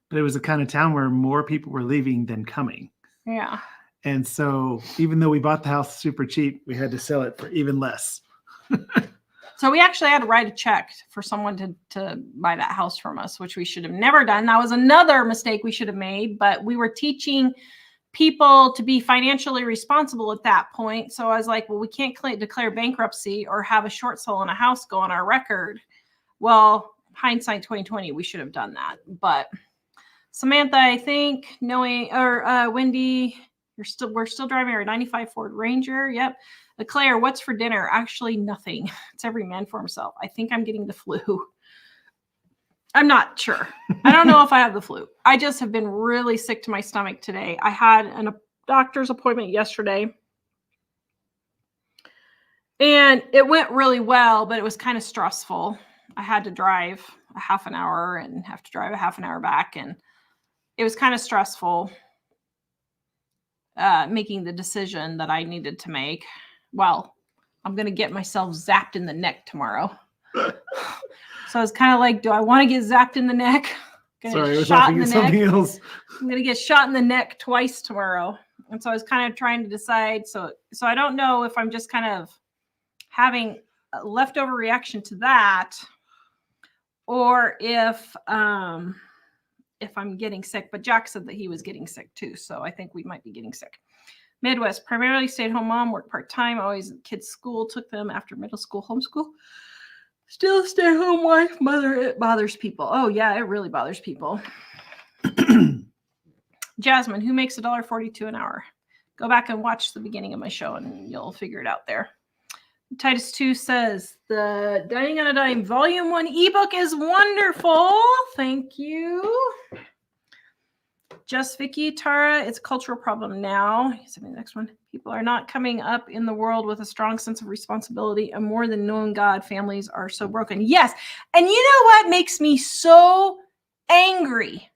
But it was a kind of town where more people were leaving than coming. Yeah. And so even though we bought the house super cheap, we had to sell it for even less. So we actually had to write a check for someone to buy that house from us, which we should have never done. That was another mistake we should have made, but we were teaching people to be financially responsible at that point. So I was like, well, we can't declare bankruptcy or have a short sale on a house go on our record. Well, hindsight 2020, we should have done that. But Samantha, I think Wendy, we're still driving our 95 Ford Ranger. Yep. Claire, what's for dinner? Actually, nothing. It's every man for himself. I think I'm getting the flu. I'm not sure. I don't know if I have the flu. I just have been really sick to my stomach today. I had a doctor's appointment yesterday, and it went really well, but it was kind of stressful. I had to drive a half an hour and have to drive a half an hour back, and it was kind of stressful making the decision that I needed to make. Well, I'm going to get myself zapped in the neck tomorrow. So I was kind of like, do I want to get zapped in the neck? Sorry, I was laughing at something else. I'm going to get shot in the neck twice tomorrow. And so I was kind of trying to decide. So I don't know if I'm just kind of having a leftover reaction to that, or if I'm getting sick. But Jack said that he was getting sick too. So I think we might be getting sick. Midwest, primarily stay-at-home mom, worked part-time, always in kids' school, took them after middle school, homeschool. Still stay-at-home wife, mother, it bothers people. Oh, yeah, it really bothers people. Jasmine, who makes $1.42 an hour? Go back and watch the beginning of my show and you'll figure it out there. Titus 2 says, the Dining on a Dime Volume 1 ebook is wonderful. Thank you. Just Vicky, Tara, it's a cultural problem now. Send me the next one. People are not coming up in the world with a strong sense of responsibility and more than knowing God. Families are so broken. Yes. And you know what makes me so angry?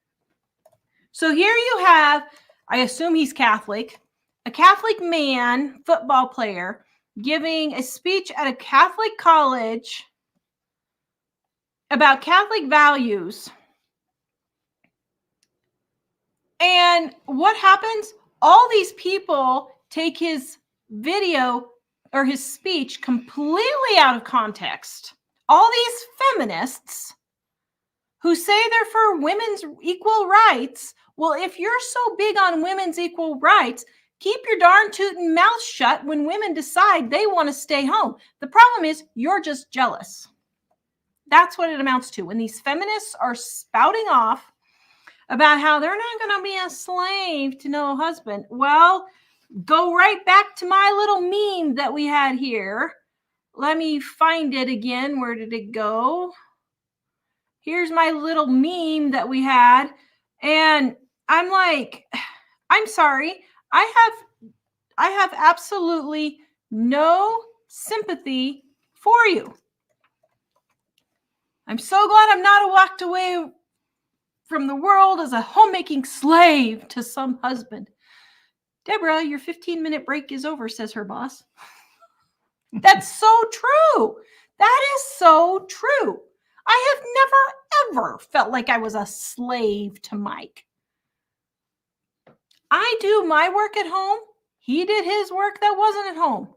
So here you have, I assume he's Catholic, a Catholic man, football player, giving a speech at a Catholic college about Catholic values. And what happens? All these people take his video or his speech completely out of context. All these feminists who say they're for women's equal rights. Well, if you're so big on women's equal rights, keep your darn tootin' mouth shut when women decide they want to stay home. The problem is you're just jealous. That's what it amounts to. When these feminists are spouting off about how they're not going to be a slave to no husband. Well, go right back to my little meme that we had here. Let me find it again. Where did it go? Here's my little meme that we had. And I'm like, I'm sorry. I have absolutely no sympathy for you. I'm so glad I'm not walked away from the world as a homemaking slave to some husband. Deborah, your 15-minute break is over, says her boss. That's so true. That is so true. I have never, ever felt like I was a slave to Mike. I do my work at home. He did his work that wasn't at home.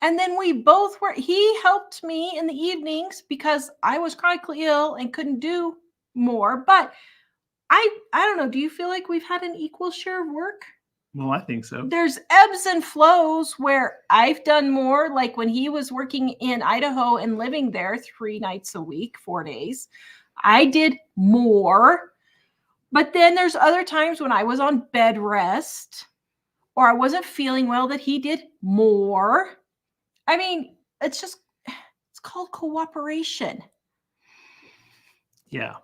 And then we both were, he helped me in the evenings because I was chronically ill and couldn't do more. But I don't know. Do you feel like we've had an equal share of work? Well, I think so. There's ebbs and flows where I've done more, like when he was working in Idaho and living there 3 nights a week, 4 days. I did more. But then there's other times when I was on bed rest or I wasn't feeling well that he did more. I mean, it's called cooperation. Yeah.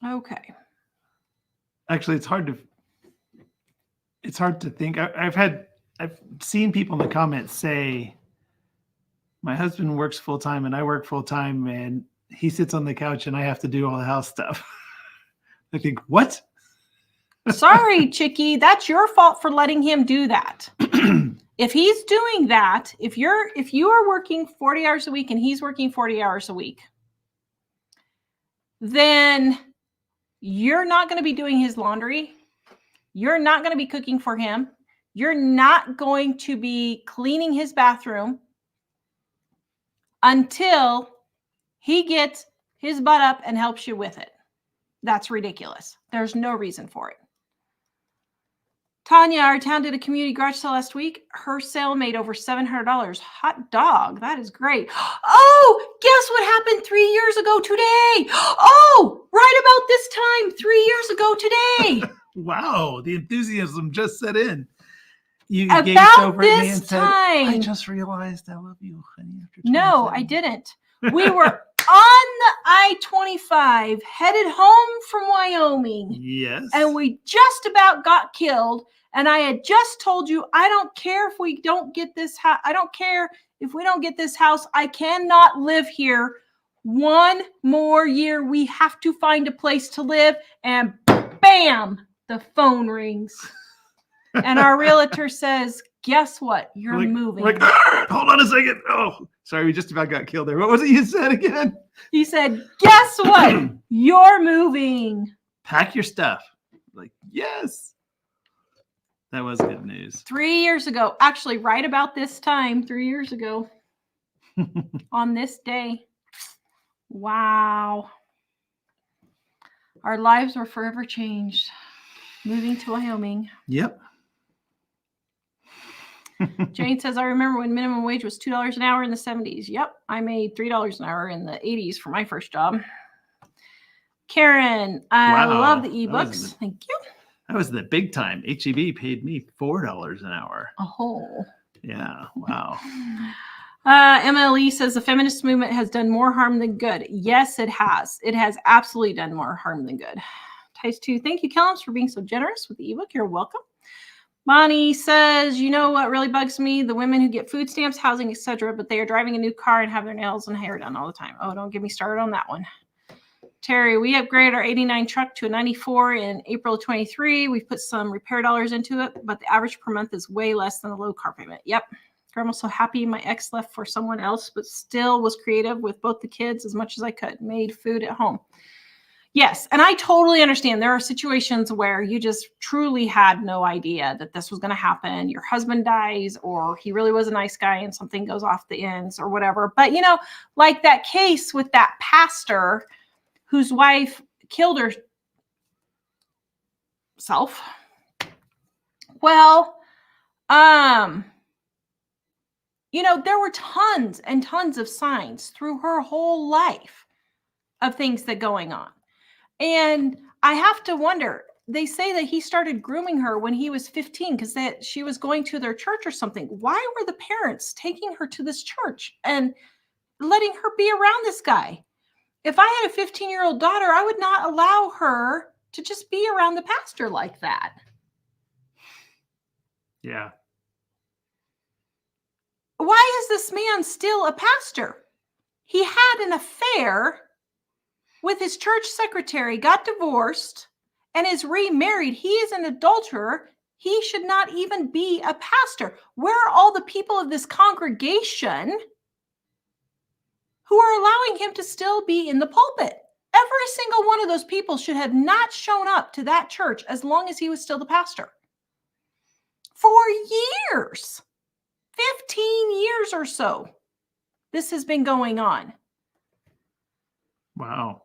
Okay. Actually, it's hard to think. I've seen people in the comments say, my husband works full time and I work full time and he sits on the couch and I have to do all the house stuff. I think, what? Sorry, Chickie, that's your fault for letting him do that. If he's doing that, if you are working 40 hours a week and he's working 40 hours a week, then you're not going to be doing his laundry. You're not going to be cooking for him. You're not going to be cleaning his bathroom until he gets his butt up and helps you with it. That's ridiculous. There's no reason for it. Tanya, our town did a community garage sale last week. Her sale made over $700. Hot dog. That is great. Oh, guess what happened 3 years ago today? Oh, right about this time 3 years ago today. Wow, the enthusiasm just set in. You About gazed over at me this and said, time. I just realized I love you, honey. After No, 27." I didn't. We were on the I-25 headed home from Wyoming. Yes. And we just about got killed. And I had just told you, I don't care if we don't get this house. I don't care if we don't get this house. I cannot live here 1 more year. We have to find a place to live. And bam, the phone rings. And our realtor says, guess what? You're moving. Like, hold on a second. Oh, sorry. We just about got killed there. What was it you said again? He said, guess what? You're moving. Pack your stuff. Like, yes. That was good news. 3 years ago, actually right about this time, 3 years ago, on this day. Wow. Our lives were forever changed. Moving to Wyoming. Yep. Jane says, I remember when minimum wage was $2 an hour in the 70s. Yep. I made $3 an hour in the 80s for my first job. Karen, I love the Wow, ebooks. Thank you. that was the big time. HEB paid me $4 an hour. Oh. Yeah, wow. MLE says the feminist movement has done more harm than good. Yes, it has. It has absolutely done more harm than good. Tice 2, thank you, Kellums, for being so generous with the ebook. You're welcome. Bonnie says, you know what really bugs me? The women who get food stamps, housing, etc., but they are driving a new car and have their nails and hair done all the time. Oh, don't get me started on that one. Terry, we upgraded our 89 truck to a 94 in April of 23. We've put some repair dollars into it, but the average per month is way less than a low car payment. Yep. I'm so happy my ex left for someone else, but still was creative with both the kids as much as I could. Made food at home. Yes, and I totally understand. There are situations where you just truly had no idea that this was going to happen. Your husband dies, or he really was a nice guy and something goes off the ends or whatever. But, you know, like that case with that pastor whose wife killed herself. Well, you know, there were tons and tons of signs through her whole life of things that going on. And I have to wonder, they say that he started grooming her when he was 15 because that she was going to their church or something. Why were the parents taking her to this church and letting her be around this guy? If I had a 15-year-old daughter, I would not allow her to just be around the pastor like that. Yeah. Why is this man still a pastor? He had an affair with his church secretary, got divorced, and is remarried. He is an adulterer. He should not even be a pastor. Where are all the people of this congregation who are allowing him to still be in the pulpit? Every single one of those people should have not shown up to that church as long as he was still the pastor. For years. 15 years or so, this has been going on. Wow.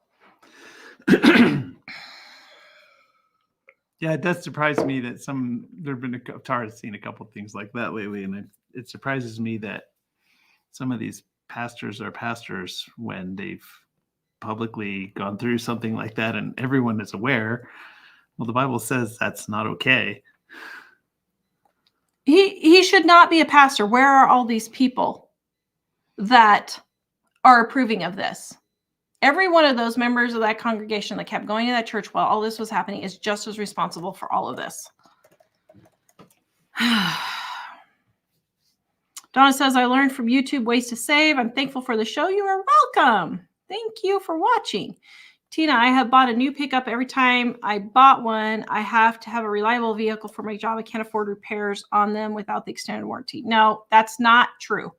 Yeah, it does surprise me that there have been Tara's seen a couple of things like that lately, and it surprises me that some of these pastors are pastors when they've publicly gone through something like that, and everyone is aware. Well, the Bible says that's not okay. He should not be a pastor. Where are all these people that are approving of this? Every one of those members of that congregation that kept going to that church while all this was happening is just as responsible for all of this. Donna says, I learned from YouTube ways to save. I'm thankful for the show. You are welcome. Thank you for watching. Tina, I have bought a new pickup. Every time I bought one, I have to have a reliable vehicle for my job. I can't afford repairs on them without the extended warranty. No, that's not true.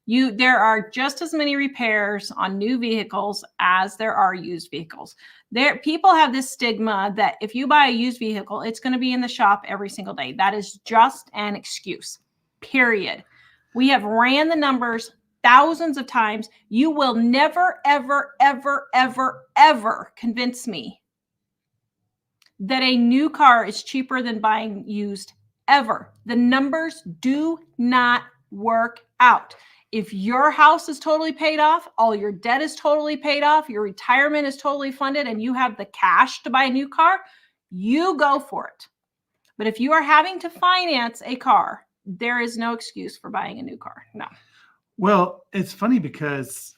There are just as many repairs on new vehicles as there are used vehicles. People have this stigma that if you buy a used vehicle, it's going to be in the shop every single day. That is just an excuse, period. We have ran the numbers thousands of times. You will never, ever, ever, ever, ever convince me that a new car is cheaper than buying used, ever. The numbers do not work out. If your house is totally paid off, all your debt is totally paid off, your retirement is totally funded, and you have the cash to buy a new car, you go for it. But if you are having to finance a car, there is no excuse for buying a new car. No. Well, it's funny because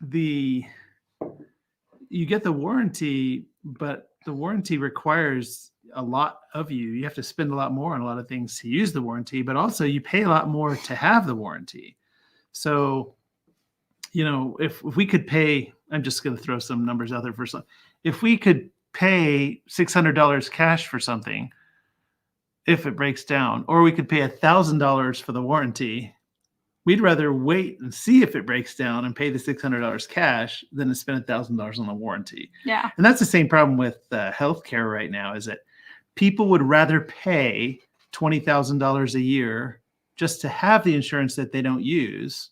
you get the warranty, but the warranty requires a lot of you. You have to spend a lot more on a lot of things to use the warranty, but also you pay a lot more to have the warranty. So, you know, if we could pay, I'm just going to throw some numbers out there for some. If we could pay $600 cash for something, if it breaks down, or we could pay $1,000 for the warranty, we'd rather wait and see if it breaks down and pay the $600 cash than to spend $1,000 on the warranty. Yeah. And that's the same problem with healthcare right now, is that people would rather pay $20,000 a year just to have the insurance that they don't use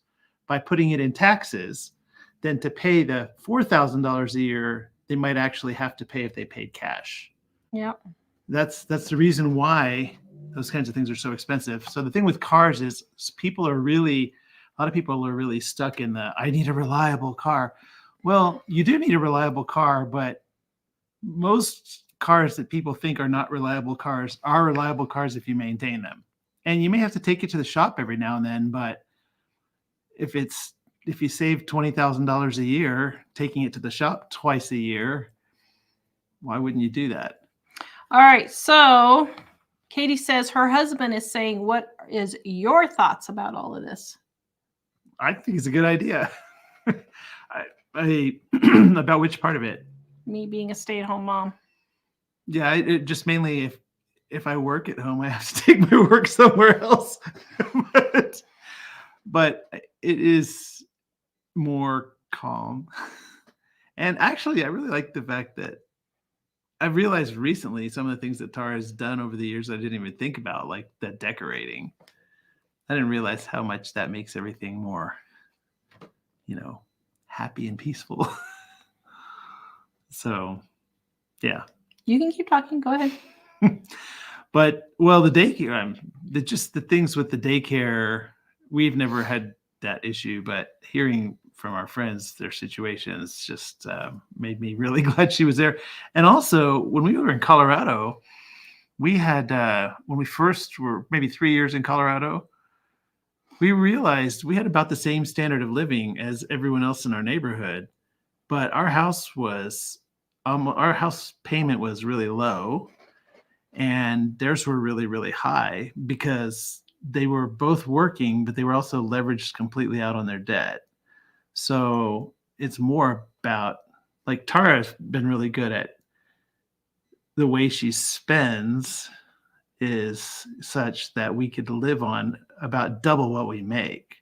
by putting it in taxes than to pay the $4,000 a year they might actually have to pay if they paid cash. Yep. That's the reason why those kinds of things are so expensive. So the thing with cars is a lot of people are really stuck in I need a reliable car. Well, you do need a reliable car, but most cars that people think are not reliable cars are reliable cars if you maintain them. And you may have to take it to the shop every now and then, but if you save $20,000 a year, taking it to the shop twice a year, why wouldn't you do that? All right. So Katie says her husband is saying, what is your thoughts about all of this? I think it's a good idea. About which part of it? Me being a stay-at-home mom. Yeah, it just mainly if I work at home, I have to take my work somewhere else. but it is more calm. And actually, I really like the fact that I've realized recently some of the things that Tara has done over the years I didn't even think about, like the decorating. I didn't realize how much that makes everything more, happy and peaceful. So, yeah. You can keep talking. Go ahead. But, well, the daycare, just the things with the daycare, we've never had that issue, but hearing from our friends, their situations just made me really glad she was there. And also, when we were in Colorado, we had, when we first were maybe 3 years in Colorado, we realized we had about the same standard of living as everyone else in our neighborhood, but our house payment was really low and theirs were really, really high because they were both working, but they were also leveraged completely out on their debt. So it's more about, like, Tara's been really good at the way she spends is such that we could live on about double what we make,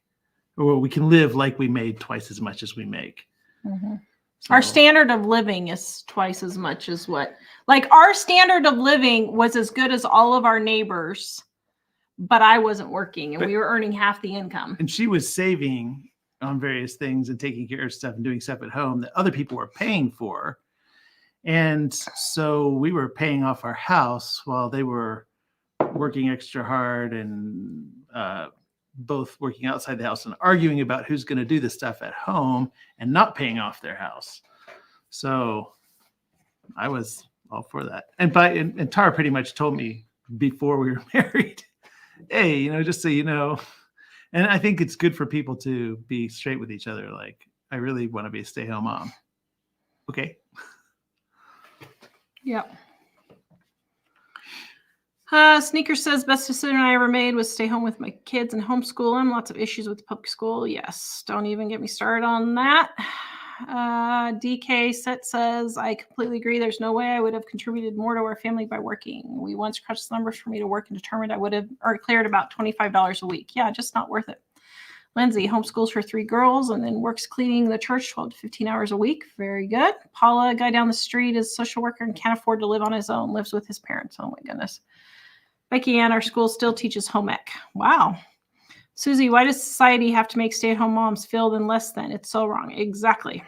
or we can live like we made twice as much as we make. Mm-hmm. So, our standard of living is twice as much as our standard of living was as good as all of our neighbors, but I wasn't working and we were earning half the income. And she was saving on various things and taking care of stuff and doing stuff at home that other people were paying for. And so we were paying off our house while they were working extra hard and both working outside the house and arguing about who's going to do the stuff at home and not paying off their house. So I was all for that. And Tara pretty much told me before we were married, hey, just so you know, and I think it's good for people to be straight with each other. Like, I really want to be a stay-at-home mom. Okay. Yep. Sneaker says, best decision I ever made was stay home with my kids and homeschool them. Lots of issues with public school. Yes. Don't even get me started on that. DK Set says, I completely agree. There's no way I would have contributed more to our family by working. We once crunched the numbers for me to work and determined I would have cleared about $25 a week. Yeah, just not worth it. Lindsay homeschools her 3 girls and then works cleaning the church 12 to 15 hours a week. Very good. Paula, a guy down the street, is a social worker and can't afford to live on his own, lives with his parents. Oh my goodness. Becky Ann, our school still teaches home ec. Wow. Susie, why does society have to make stay-at-home moms feel than less than? It's so wrong. Exactly.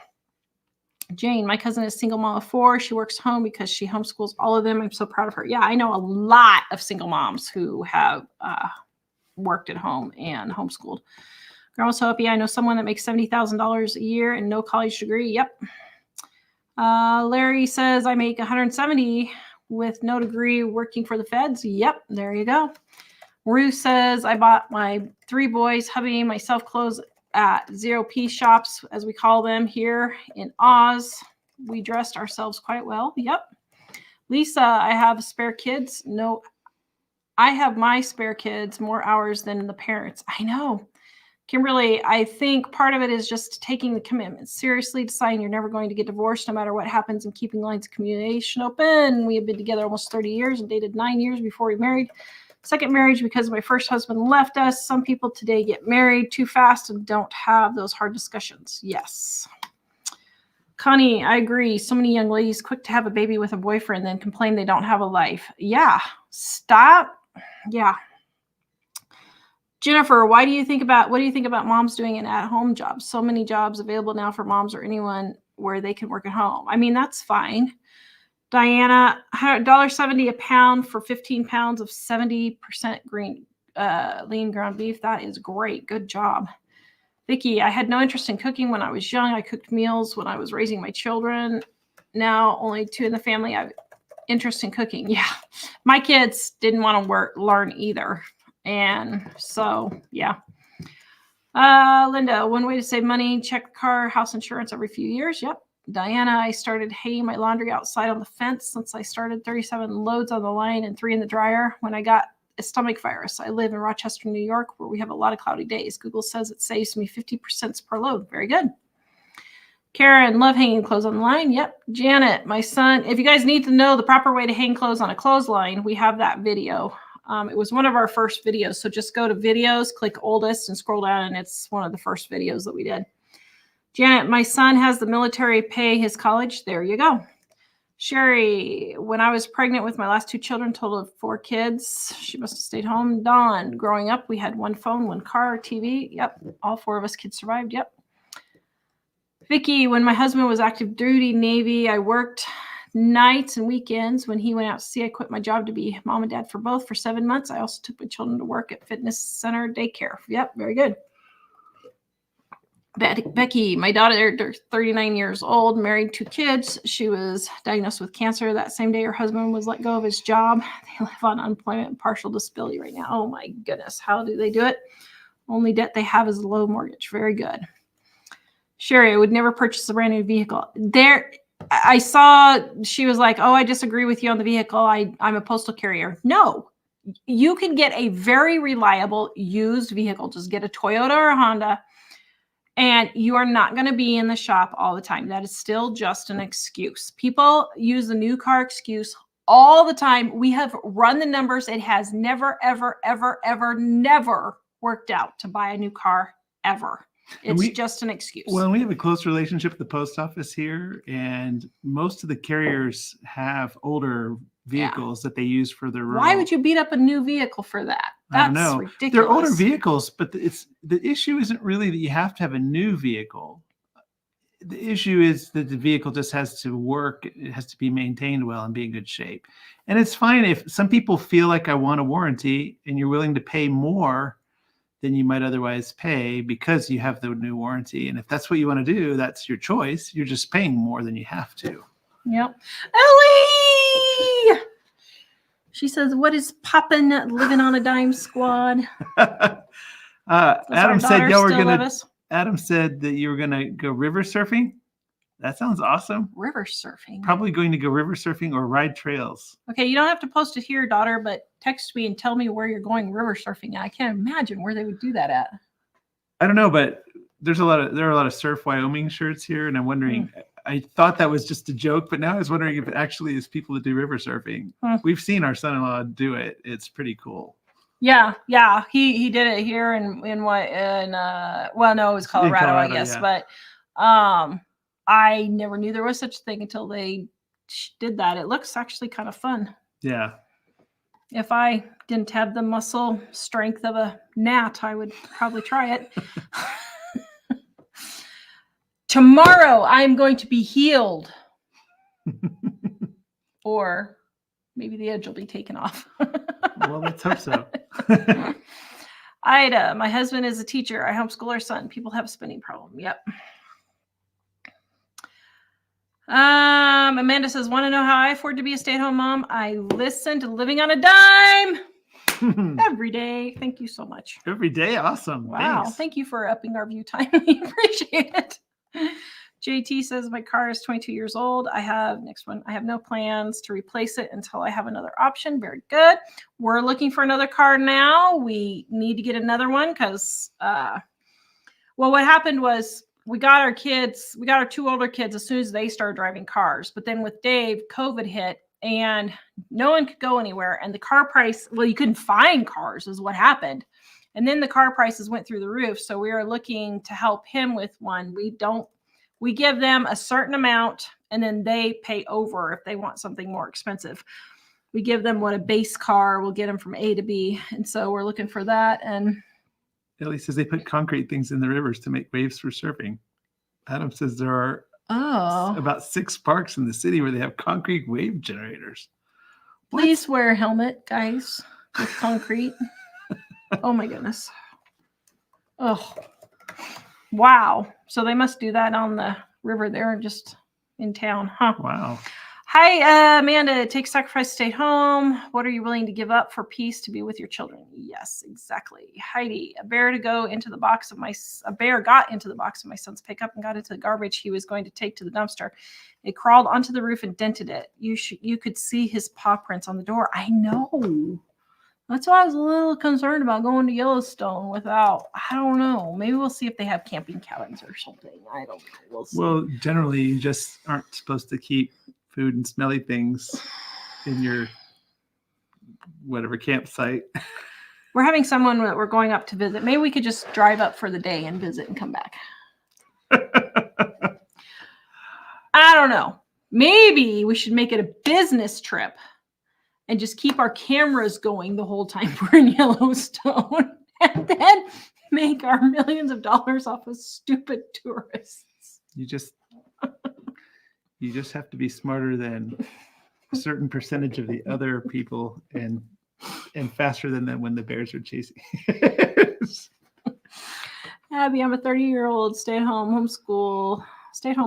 Jane, my cousin is a single mom of 4. She works home because she homeschools all of them. I'm so proud of her. Yeah, I know a lot of single moms who have worked at home and homeschooled. Grandma's Hope, I know someone that makes $70,000 a year and no college degree. Yep. Larry says, I make $170,000 with no degree working for the feds. Yep, there you go. Ruth says, I bought my 3 boys, hubby, myself clothes at 0P shops, as we call them here in Oz. We dressed ourselves quite well. Yep. Lisa, I have spare kids. No, I have my spare kids more hours than the parents. I know. Kimberly, I think part of it is just taking the commitment seriously, deciding you're never going to get divorced no matter what happens, and keeping lines of communication open. We have been together almost 30 years and dated 9 years before we married. Second marriage because my first husband left us. Some people today get married too fast and don't have those hard discussions. Yes. Connie, I agree. So many young ladies quick to have a baby with a boyfriend, then complain they don't have a life. Yeah. Stop. Yeah. Jennifer, what do you think about moms doing an at-home job? So many jobs available now for moms or anyone where they can work at home. I mean, that's fine. Diana, $1.70 a pound for 15 pounds of 70% lean ground beef. That is great. Good job. Vicky, I had no interest in cooking when I was young. I cooked meals when I was raising my children. Now only 2 in the family. I have interest in cooking. Yeah. My kids didn't want to learn either. And so, yeah. Linda, one way to save money, check car, house insurance every few years. Yep. Diana, I started hanging my laundry outside on the fence since I started 37 loads on the line and 3 in the dryer when I got a stomach virus. I live in Rochester, New York, where we have a lot of cloudy days. Google says it saves me 50% per load. Very good. Karen, love hanging clothes on the line. Yep. Janet, my son, if you guys need to know the proper way to hang clothes on a clothesline, we have that video. It was one of our first videos. So just go to videos, click oldest and scroll down, and it's one of the first videos that we did. Janet, my son has the military pay his college. There you go. Sherry, when I was pregnant with my last 2 children, total of 4 kids, she must have stayed home. Dawn, growing up, we had 1 phone, 1 car, TV. Yep. All 4 of us kids survived. Yep. Vicky, when my husband was active duty Navy, I worked nights and weekends. When he went out to sea, I quit my job to be mom and dad for both for 7 months. I also took my children to work at fitness center daycare. Yep, very good. Becky, my daughter, 39 years old, married, 2 kids. She was diagnosed with cancer. That same day, her husband was let go of his job. They live on unemployment and partial disability right now. Oh my goodness, how do they do it? Only debt they have is a low mortgage. Very good. Sherry, I would never purchase a brand new vehicle. I saw she was like, oh, I disagree with you on the vehicle. I'm a postal carrier. No, you can get a very reliable used vehicle. Just get a Toyota or a Honda, and you are not going to be in the shop all the time. That is still just an excuse. People use the new car excuse all the time. We have run the numbers. It has never, ever, ever, ever, never worked out to buy a new car ever. It's just an excuse. Well, we have a close relationship with the post office here, and most of the carriers have older vehicles that they use for their rural. Why would you beat up a new vehicle for that? I don't know. Ridiculous. They're older vehicles, but the issue isn't really that you have to have a new vehicle. The issue is that the vehicle just has to work. It has to be maintained well and be in good shape. And it's fine if some people feel like I want a warranty and you're willing to pay more than you might otherwise pay because you have the new warranty. And if that's what you want to do, that's your choice. You're just paying more than you have to. Yep. Ellie! She says, what is poppin' living on a dime squad? Adam said Adam said that you were gonna go river surfing. That sounds awesome. River surfing. Probably going to go river surfing or ride trails. Okay, you don't have to post it here, daughter, but text me and tell me where you're going river surfing. I can't imagine where they would do that at. I don't know, but there are a lot of Surf Wyoming shirts here, and I'm wondering. I thought that was just a joke, but now I was wondering if it actually is people that do river surfing. We've seen our son-in-law do it. It's pretty cool. Yeah. He did it here in it was Colorado, I guess, yeah. But I never knew there was such a thing until they did that. It looks actually kind of fun. Yeah. If I didn't have the muscle strength of a gnat, I would probably try it. Tomorrow, I'm going to be healed. Or maybe the edge will be taken off. Well, let's hope so. Ida, my husband is a teacher. I homeschool our son. People have a spending problem. Yep. Amanda says, want to know how I afford to be a stay-at-home mom? I listen to Living on a Dime every day. Thank you so much. Every day? Awesome. Wow. Thanks. Thank you for upping our view time. We appreciate it. JT says, my car is 22 years old. I have no plans to replace it until I have another option. Very good. We're looking for another car now. We need to get another one because, what happened was we got our 2 older kids as soon as they started driving cars. But then with Dave, COVID hit and no one could go anywhere. And the car price, you couldn't find cars is what happened. And then the car prices went through the roof. So we are looking to help him with one. We give them a certain amount and then they pay over if they want something more expensive. We give them what a base car will get them from A to B. And so we're looking for that. And Ellie says they put concrete things in the rivers to make waves for surfing. Adam says there are about 6 parks in the city where they have concrete wave generators. Please wear a helmet, guys, with concrete. Oh my goodness. Oh. Wow. So they must do that on the river there, just in town, huh? Wow. Hi, Amanda. It takes sacrifice to stay home. What are you willing to give up for peace to be with your children? Yes, exactly. Heidi, a bear got into the box of my son's pickup and got into the garbage he was going to take to the dumpster. It crawled onto the roof and dented it. You could see his paw prints on the door. I know. That's why I was a little concerned about going to Yellowstone without. I don't know. Maybe we'll see if they have camping cabins or something. I don't know. We'll see. Well, generally, you just aren't supposed to keep food and smelly things in your whatever campsite. We're having someone that we're going up to visit. Maybe we could just drive up for the day and visit and come back. I don't know. Maybe we should make it a business trip and just keep our cameras going the whole time we're in Yellowstone and then make our millions of dollars off of stupid tourists. You just have to be smarter than a certain percentage of the other people and faster than them when the bears are chasing. Abby, I'm a 30-year-old stay-at-home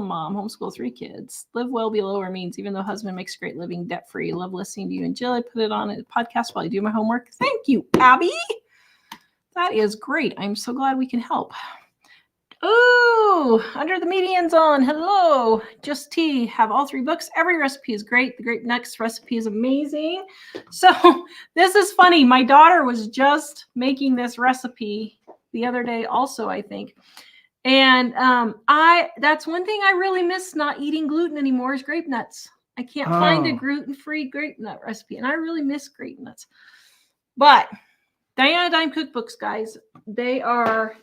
mom, homeschool 3 kids, live well below our means, even though husband makes a great living debt-free. Love listening to you and Jill. I put it on a podcast while I do my homework. Thank you, Abby. That is great. I'm so glad we can help. Oh, Under the Median's on. Hello. Just Tea. Have all 3 books. Every recipe is great. The Grape Nuts recipe is amazing. So this is funny. My daughter was just making this recipe the other day also, I think. And that's one thing I really miss not eating gluten anymore is grape nuts. I can't find a gluten-free grape nut recipe, and I really miss grape nuts. But Diana Dime cookbooks, guys, they are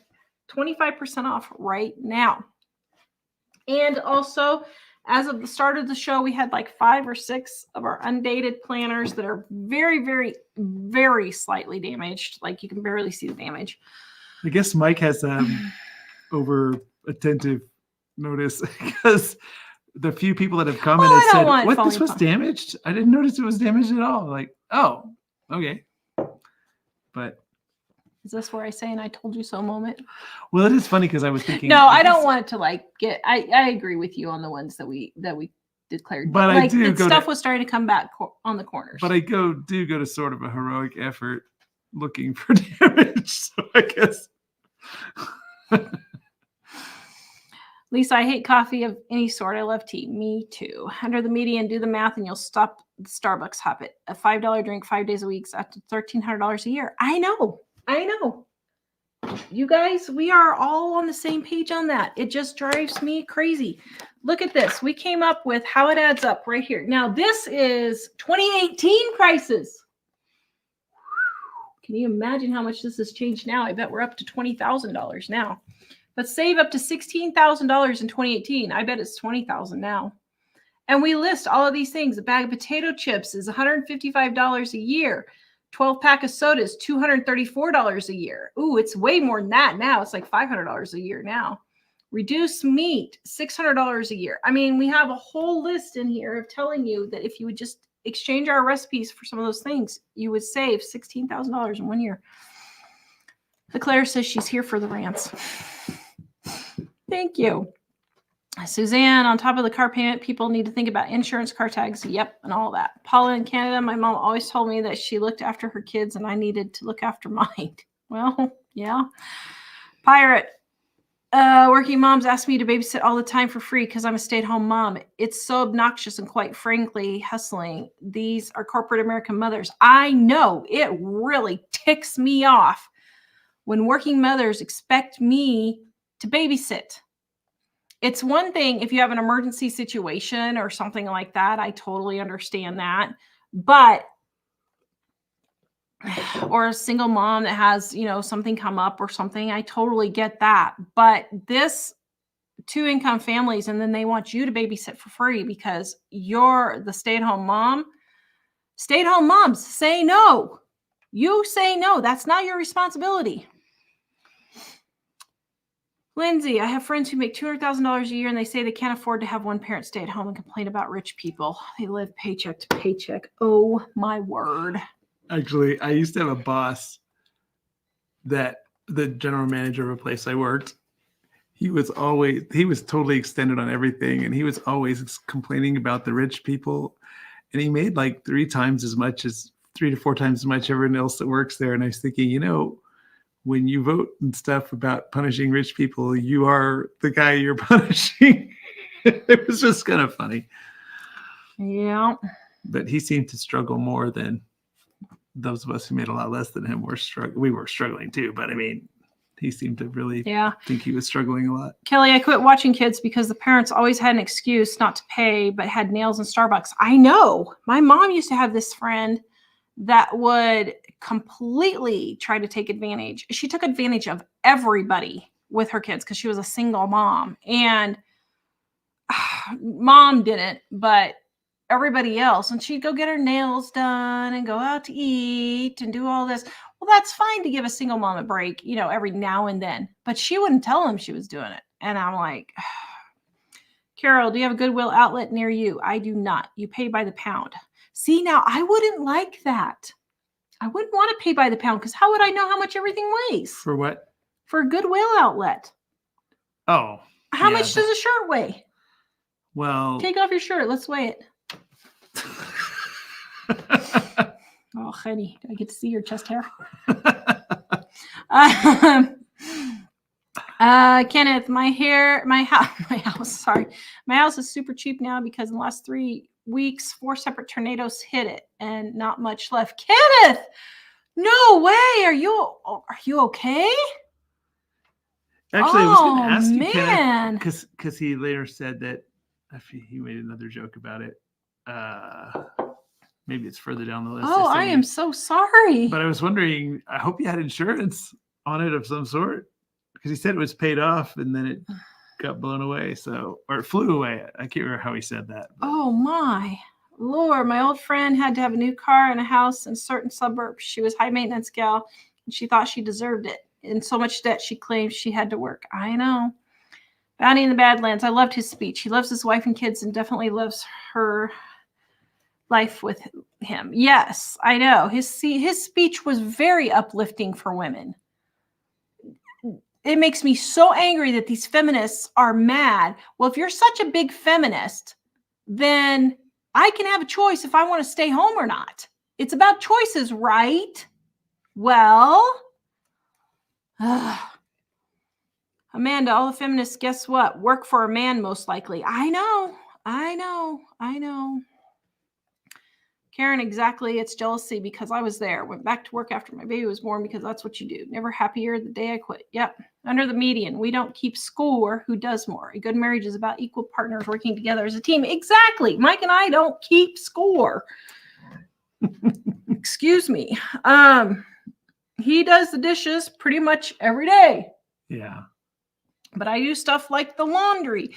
25% off right now. And also, as of the start of the show, we had like 5 or 6 of our undated planners that are very, very, very slightly damaged. Like you can barely see the damage. I guess Mike has over attentive notice because the few people that have commented said, "What? This was damaged? I didn't notice it was damaged at all." Like, oh, okay. But is this where I say "and I told you so" moment? Well, it is funny because I was thinking. No, I don't want to like get. I agree with you on the ones that we declared. But like, I do. Stuff was starting to come back on the corners. But I do go to sort of a heroic effort looking for damage. So I guess. Lisa, I hate coffee of any sort. I love tea. Me too. Under the Median, do the math and you'll stop the Starbucks habit. A $5 drink 5 days a week is up to $1,300 a year. I know. You guys, we are all on the same page on that. It just drives me crazy. Look at this. We came up with how it adds up right here. Now, this is 2018 prices. Can you imagine how much this has changed now? I bet we're up to $20,000 now. But save up to $16,000 in 2018. I bet it's $20,000 now. And we list all of these things. A bag of potato chips is $155 a year. 12-pack of sodas, $234 a year. Ooh, it's way more than that now. It's like $500 a year now. Reduced meat, $600 a year. I mean, we have a whole list in here of telling you that if you would just exchange our recipes for some of those things, you would save $16,000 in 1 year. Claire says she's here for the rants. Thank you. Suzanne, on top of the car payment, people need to think about insurance, car tags, yep, and all that. Paula in Canada, my mom always told me that she looked after her kids and I needed to look after mine. Well, yeah. Pirate, working moms ask me to babysit all the time for free because I'm a stay-at-home mom. It's so obnoxious and quite frankly hustling. These are corporate American mothers. I know it really ticks me off when working mothers expect me to babysit. It's one thing if you have an emergency situation or something like that. I totally understand that. But, or a single mom that has, something come up or something. I totally get that. But this 2-income families, and then they want you to babysit for free because you're the stay-at-home mom. Stay-at-home moms say no. You say no. That's not your responsibility. Lindsay, I have friends who make $200,000 a year and they say they can't afford to have one parent stay at home and complain about rich people. They live paycheck to paycheck. Oh my word. Actually, I used to have a boss that the general manager of a place I worked, he was totally extended on everything, and he was always complaining about the rich people, and he made like 3 to 4 times as much everyone else that works there. And I was thinking, when you vote and stuff about punishing rich people, you are the guy you're punishing. It was just kind of funny. Yeah. But he seemed to struggle more than those of us who made a lot less than him were struggling. We were struggling too, but I mean, he seemed to really think he was struggling a lot. Kelly, I quit watching kids because the parents always had an excuse not to pay, but had nails in Starbucks. I know. My mom used to have this friend that would completely try to take advantage. She took advantage of everybody with her kids because she was a single mom. And mom didn't, but everybody else. And she'd go get her nails done and go out to eat and do all this. Well, that's fine to give a single mom a break, every now and then. But she wouldn't tell them she was doing it. And I'm like, Carol, do you have a Goodwill outlet near you? I do not. You pay by the pound. See, now I wouldn't like that. I wouldn't want to pay by the pound because how would I know how much everything weighs? For what? For a Goodwill outlet. Oh. How much does a shirt weigh? Well. Take off your shirt. Let's weigh it. Oh, honey, do I get to see your chest hair? Kenneth, my house is super cheap now because in the last 3 weeks, 4 separate tornadoes hit it and not much left. Kenneth, no way. Are you okay? Actually, I was going to ask you, Kenneth, because he later said that he made another joke about it. Maybe it's further down the list. Oh, I am so sorry. But I was wondering, I hope you had insurance on it of some sort, because he said it was paid off and then it got blown away. Or it flew away. I can't remember how he said that. But. Oh my Lord. My old friend had to have a new car and a house in certain suburbs. She was high maintenance gal and she thought she deserved it. In so much debt, she claimed she had to work. I know. Bounty in the Badlands. I loved his speech. He loves his wife and kids and definitely loves her life with him. Yes, I know. His speech was very uplifting for women. It makes me so angry that these feminists are mad. Well, if you're such a big feminist, then I can have a choice if I want to stay home or not. It's about choices, right? Well, Amanda, all the feminists, guess what? Work for a man most likely. I know. Karen, exactly. It's jealousy because I was there. Went back to work after my baby was born because that's what you do. Never happier the day I quit. Yep. Under the median. We don't keep score. Who does more? A good marriage is about equal partners working together as a team. Exactly. Mike and I don't keep score. Excuse me. He does the dishes pretty much every day. Yeah. But I do stuff like the laundry.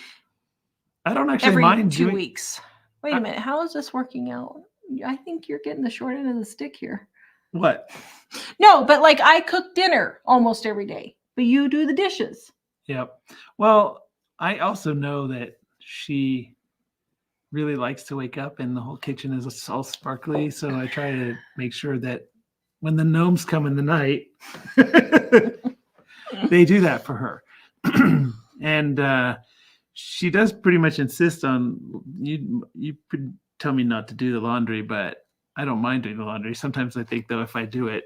I don't actually mind every 2 weeks. Wait a minute. How is this working out? I think you're getting the short end of the stick here. What? No, but like I cook dinner almost every day, but you do the dishes. Yep. Well, I also know that she really likes to wake up and the whole kitchen is all sparkly. So I try to make sure that when the gnomes come in the night, they do that for her. And she does pretty much insist on you tell me not to do the laundry, but I don't mind doing the laundry. Sometimes I think though, if I do it,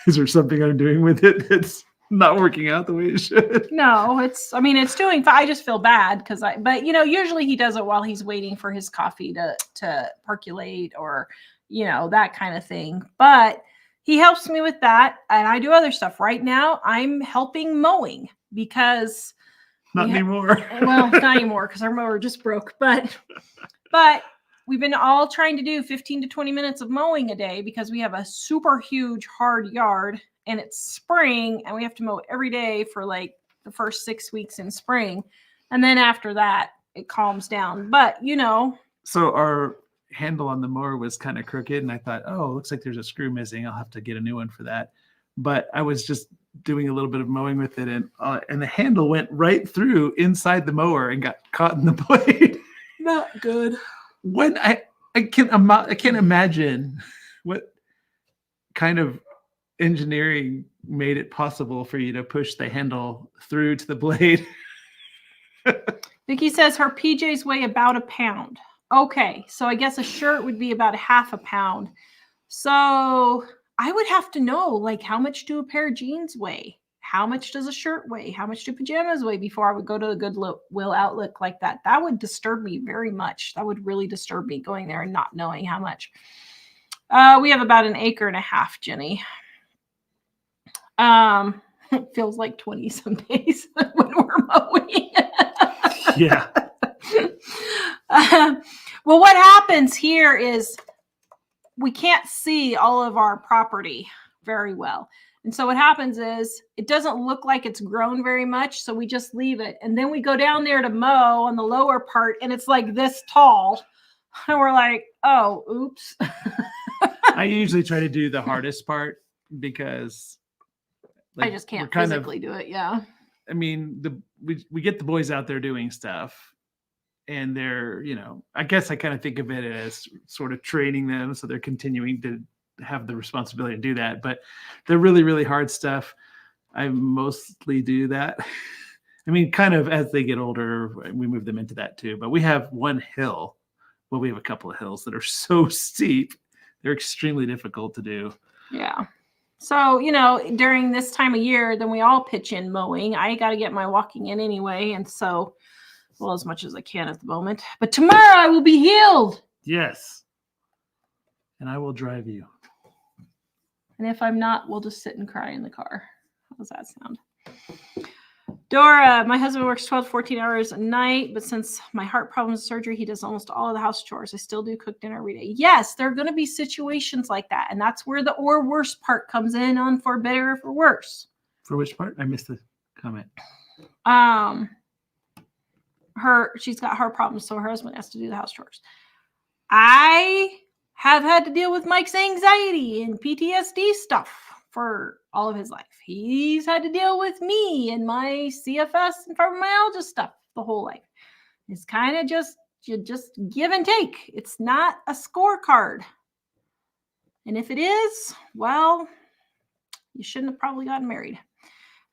is there something I'm doing with it that's not working out the way it should? No, it's doing fine. I just feel bad but usually he does it while he's waiting for his coffee to percolate or, that kind of thing. But he helps me with that. And I do other stuff. Right now I'm helping mowing because not anymore. Well, not anymore because our mower just broke, but we've been all trying to do 15 to 20 minutes of mowing a day because we have a super huge hard yard and it's spring and we have to mow every day for like the first 6 weeks in spring. And then after that, it calms down. But, So our handle on the mower was kind of crooked and I thought, oh, it looks like there's a screw missing. I'll have to get a new one for that. But I was just doing a little bit of mowing with it and the handle went right through inside the mower and got caught in the blade. Not good. When I can't imagine what kind of engineering made it possible for you to push the handle through to the blade. Vicky says her PJs weigh about a pound. Okay, so I guess a shirt would be about half a pound. So I would have to know, like, how much do a pair of jeans weigh? How much does a shirt weigh? How much do pajamas weigh before I would go to a Goodwill outlet like that? That would disturb me very much. That would really disturb me, going there and not knowing how much. We have about 1.5 acres, Jenny. It feels like 20 some days when we're mowing. Yeah. Well, what happens here is we can't see all of our property very well. And so what happens is it doesn't look like it's grown very much. So we just leave it. And then we go down there to mow on the lower part and it's like this tall. And we're like, oh, oops. I usually try to do the hardest part because I just can't physically do it. Yeah. I mean, we get the boys out there doing stuff and they're, I guess I kind of think of it as sort of training them. So they're continuing to have the responsibility to do that, but the really, really hard stuff, I mostly do that. I mean, kind of as they get older, we move them into that too, but we have one hill. Well, we have a couple of hills that are so steep. They're extremely difficult to do. Yeah. So, during this time of year, then we all pitch in mowing. I got to get my walking in anyway. And so, well, as much as I can at the moment, but tomorrow I will be healed. Yes. And I will drive you. And if I'm not, we'll just sit and cry in the car. How does that sound? Dora, my husband works 12, 14 hours a night, but since my heart problems and surgery, he does almost all of the house chores. I still do cook dinner every day. Yes, there are going to be situations like that. And that's where the or worse part comes in on for better or for worse. For which part? I missed the comment. She's got heart problems, so her husband has to do the house chores. I have had to deal with Mike's anxiety and PTSD stuff for all of his life. He's had to deal with me and my CFS and fibromyalgia stuff the whole life. It's kind of just give and take. It's not a scorecard. And if it is, well, you shouldn't have probably gotten married.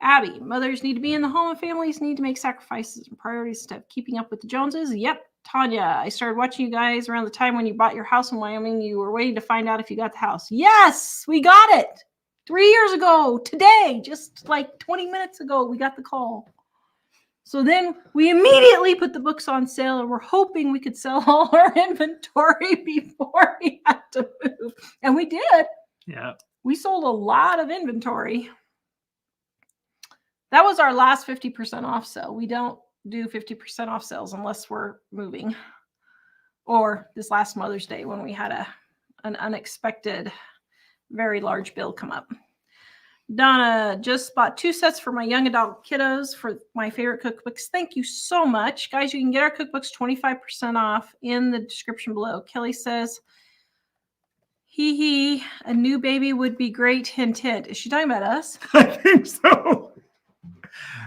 Abby, mothers need to be in the home and families need to make sacrifices and priorities instead of keeping up with the Joneses. Yep. Tanya, I started watching you guys around the time when you bought your house in Wyoming. You were waiting to find out if you got the house. Yes, we got it. 3 years ago, today, just like 20 minutes ago, we got the call. So then we immediately put the books on sale and we're hoping we could sell all our inventory before we had to move. And we did. Yeah. We sold a lot of inventory. That was our last 50% off sale. We don't do 50% off sales unless we're moving. Or this last Mother's Day when we had an unexpected, very large bill come up. Donna just bought 2 sets for my young adult kiddos for my favorite cookbooks. Thank you so much. Guys, you can get our cookbooks 25% off in the description below. Kelly says, hee, a new baby would be great, hint, hint. Is she talking about us? I think so.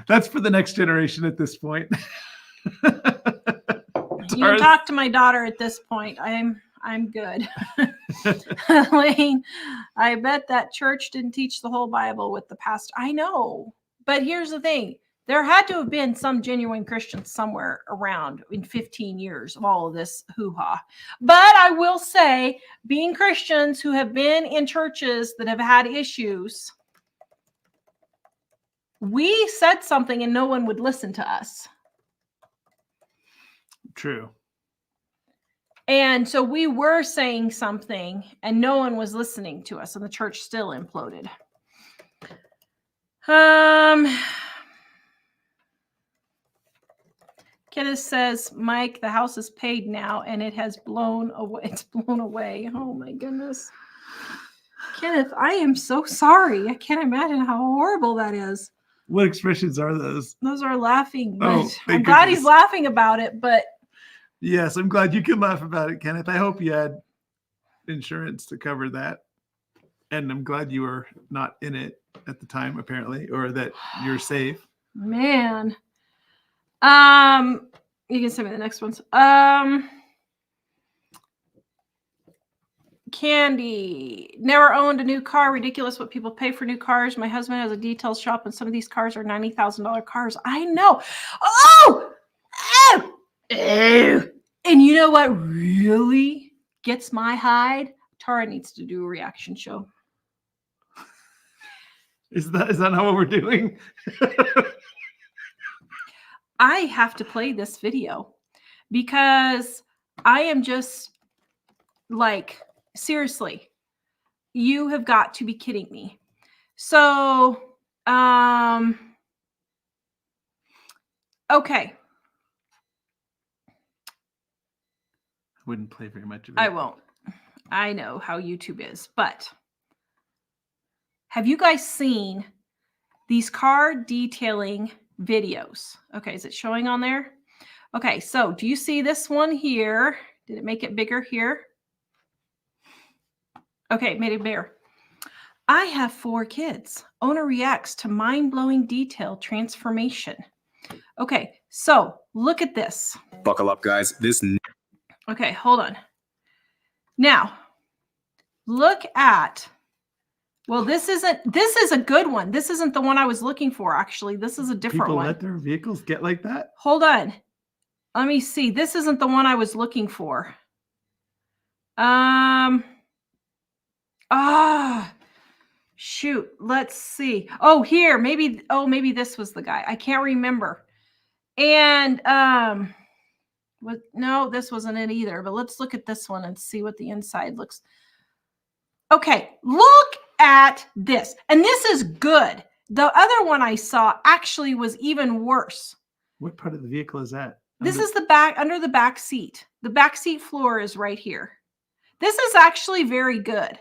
That's for the next generation at this point. You can talk to my daughter at this point. I'm good. Lane, I bet that church didn't teach the whole Bible with the pastor. I know. But here's the thing. There had to have been some genuine Christians somewhere around in 15 years of all of this hoo-ha. But I will say, being Christians who have been in churches that have had issues, we said something and no one would listen to us. True. And so we were saying something and no one was listening to us and the church still imploded. Kenneth says, Mike, the house is paid now and it has blown away. It's blown away. Oh my goodness. Kenneth, I am so sorry. I can't imagine how horrible that is. What expressions are those? Those are laughing. Oh, I'm glad he's laughing about it, but yes, I'm glad you can laugh about it, Kenneth. I hope you had insurance to cover that. And I'm glad you were not in it at the time, apparently, or that you're safe. Man. You can send me the next ones. Candy. Never owned a new car. Ridiculous what people pay for new cars. My husband has a detail shop, and some of these cars are $90,000 cars. I know. Oh! Oh! Oh! And you know what really gets my hide? Tara needs to do a reaction show. Is that not what we're doing? I have to play this video because I am just like, seriously, you have got to be kidding me. So, okay. I wouldn't play very much of it. I won't. I know how YouTube is, but have you guys seen these car detailing videos? Okay, is it showing on there? Okay, so do you see this one here? Did it make it bigger here? Okay, made it bigger. I have 4 kids. Owner reacts to mind-blowing detail transformation. Okay, so look at this. Buckle up, guys. Okay, hold on. Now, look at, well, this is a good one. This isn't the one I was looking for, actually. This is a different People one. let their vehicles get like that? Hold on. Let me see. This isn't the one I was looking for. Shoot. Let's see. Oh, here. Maybe this was the guy. I can't remember. And no, this wasn't it either. But let's look at this one and see what the inside looks. Okay, look at this. And this is good. The other one I saw actually was even worse. What part of the vehicle is that? This is the back, under the back seat. The back seat floor is right here. This is actually very good.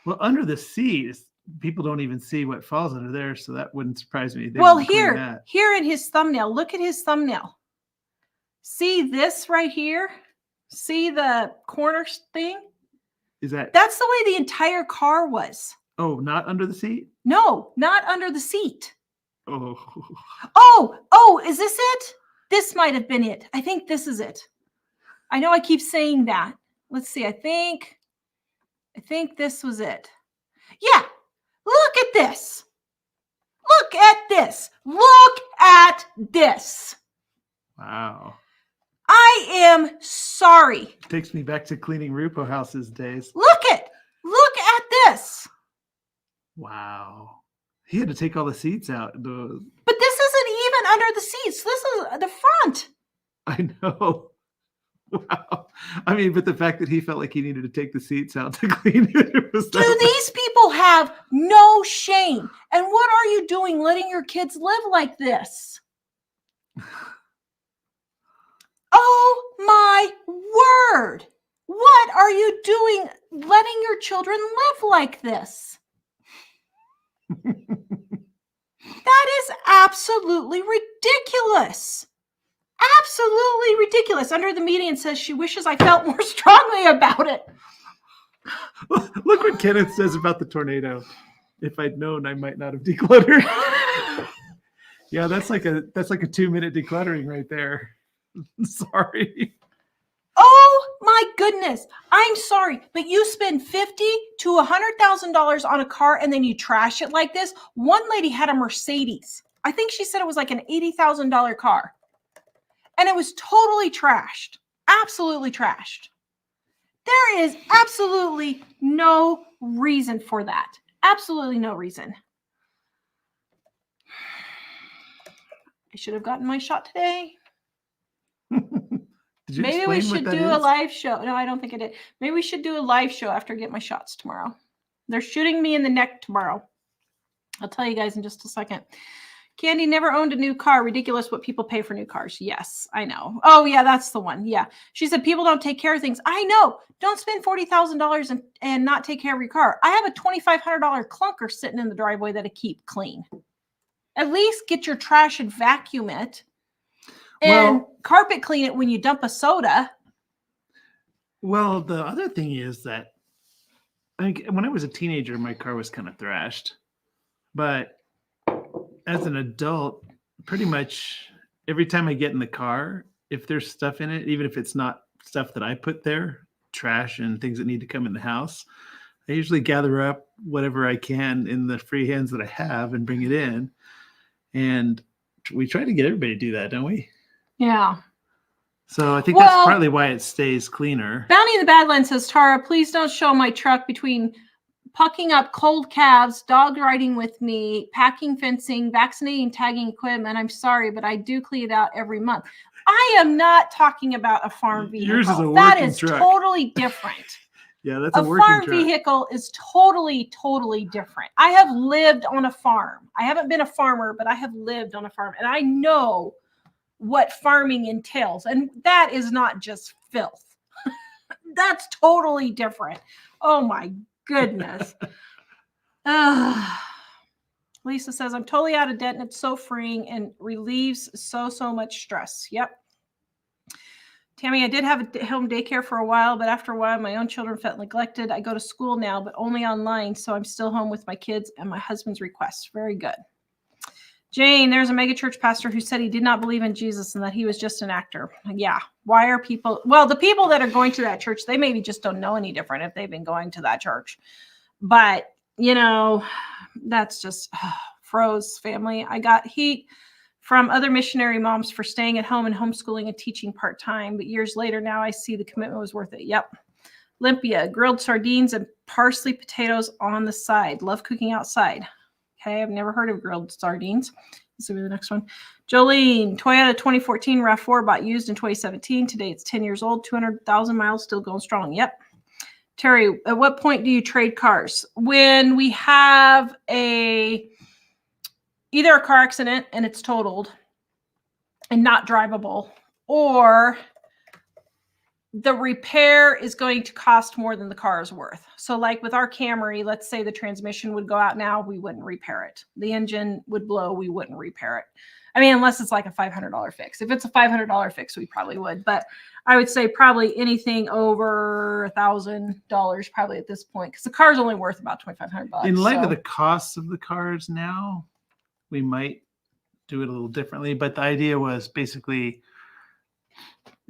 Well, under the seat, people don't even see what falls under there, so that wouldn't surprise me. Well, here in his thumbnail, look at his thumbnail. See this right here? See the corner thing? That's the way the entire car was. Oh, not under the seat? No, not under the seat. Oh, is this it? This might have been it. I think this is it. I know I keep saying that. Let's see. I think this was it. Yeah. Look at this. Look at this. Look at this. Wow. I am sorry. Takes me back to cleaning Rupo houses days. Look at this. Wow. He had to take all the seats out. But this isn't even under the seats. This is the front. I know. Wow. I mean, but the fact that he felt like he needed to take the seats out to clean it was. Do these people have no shame? And what are you doing letting your kids live like this? Oh my word. What are you doing letting your children live like this? That is absolutely ridiculous. Absolutely ridiculous. Under the median says she wishes I felt more strongly about it. Look what Kenneth says about the tornado. If I'd known, I might not have decluttered. Yeah, that's like a 2-minute decluttering right there. Sorry. Oh my goodness. I'm sorry, but you spend $50,000 to $100,000 on a car and then you trash it like this. One lady had a Mercedes. I think she said it was like an $80,000 car. And it was totally trashed. Absolutely trashed. There is absolutely no reason for that. Absolutely no reason. I should have gotten my shot today. Maybe we should do a live show. No, I don't think I did. Maybe we should do a live show after I get my shots tomorrow. They're shooting me in the neck tomorrow. I'll tell you guys in just a second. Candy never owned a new car. Ridiculous what people pay for new cars. Yes, I know. Oh, yeah, that's the one. Yeah. She said people don't take care of things. I know. Don't spend $40,000 and not take care of your car. I have a $2,500 clunker sitting in the driveway that I keep clean. At least get your trash and vacuum it. And carpet clean it when you dump a soda. Well, the other thing is that when I was a teenager, my car was kind of thrashed. But as an adult, pretty much every time I get in the car, if there's stuff in it, even if it's not stuff that I put there, trash and things that need to come in the house, I usually gather up whatever I can in the free hands that I have and bring it in. And we try to get everybody to do that, don't we? Yeah. So I think that's partly why it stays cleaner. Bounty in the Badlands says, Tara, please don't show my truck between pucking up cold calves, dog riding with me, packing fencing, vaccinating, tagging equipment. I'm sorry, but I do clean it out every month. I am not talking about a farm vehicle. Yours is a that is truck. Totally different. Yeah, that's a farm truck. Vehicle is totally different. I have lived on a farm. I haven't been a farmer, but I have lived on a farm, and I know what farming entails, and that is not just filth. That's totally different. Oh my goodness. Lisa says, I'm totally out of debt and it's so freeing and relieves so much stress. Yep. Tammy, I did have a home daycare for a while, but after a while, my own children felt neglected. I go to school now, but only online, so I'm still home with my kids and my husband's requests. Very good. Jane, there's a megachurch pastor who said he did not believe in Jesus and that he was just an actor. Yeah. Why are people? Well, the people that are going to that church, they maybe just don't know any different if they've been going to that church. But, that's just froze family. I got heat from other missionary moms for staying at home and homeschooling and teaching part-time. But years later, now I see the commitment was worth it. Yep. Olympia, grilled sardines and parsley potatoes on the side. Love cooking outside. Okay, I've never heard of grilled sardines. This will be the next one. Jolene, Toyota 2014 RAV4 bought used in 2017. Today it's 10 years old, 200,000 miles, still going strong. Yep. Terry, at what point do you trade cars? When we have either a car accident and it's totaled and not drivable, or the repair is going to cost more than the car is worth. So like with our Camry, let's say the transmission would go out now, we wouldn't repair it. The engine would blow, we wouldn't repair it. I mean, unless it's like a $500 fix. If it's a $500 fix, we probably would. But I would say probably anything over $1,000 probably at this point, because the car is only worth about $2,500. In light of the costs of the cars now, we might do it a little differently. But the idea was basically,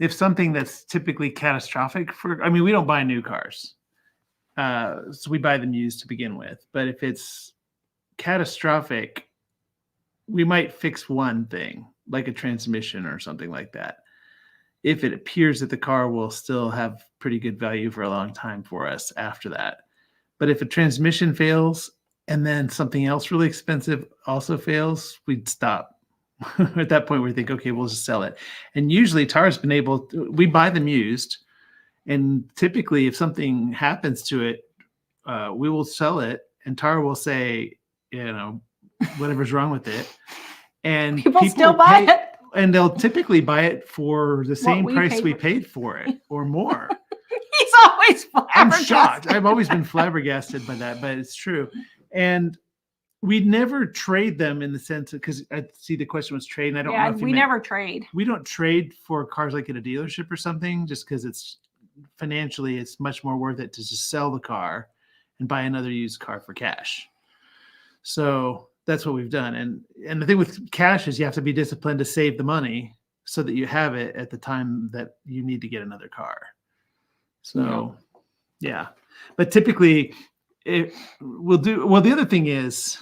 if something that's typically catastrophic we don't buy new cars. So we buy them used to begin with. But if it's catastrophic, we might fix one thing, like a transmission or something like that, if it appears that the car will still have pretty good value for a long time for us after that. But if a transmission fails and then something else really expensive also fails, we'd stop. At that point, we think, okay, we'll just sell it. And usually Tara's been we buy them used. And typically if something happens to it, we will sell it. And Tara will say, whatever's wrong with it. And people still buy it. And they'll typically buy it for the same price we paid for it or more. He's always flabbergasted. I'm shocked. I've always been flabbergasted by that, but it's true. And we never trade them in the sense of, because I see the question was trade. And I don't know if we never trade. We don't trade for cars like at a dealership or something, just because it's financially, it's much more worth it to just sell the car and buy another used car for cash. So that's what we've done. And the thing with cash is you have to be disciplined to save the money so that you have it at the time that you need to get another car. So, yeah. But typically, the other thing is,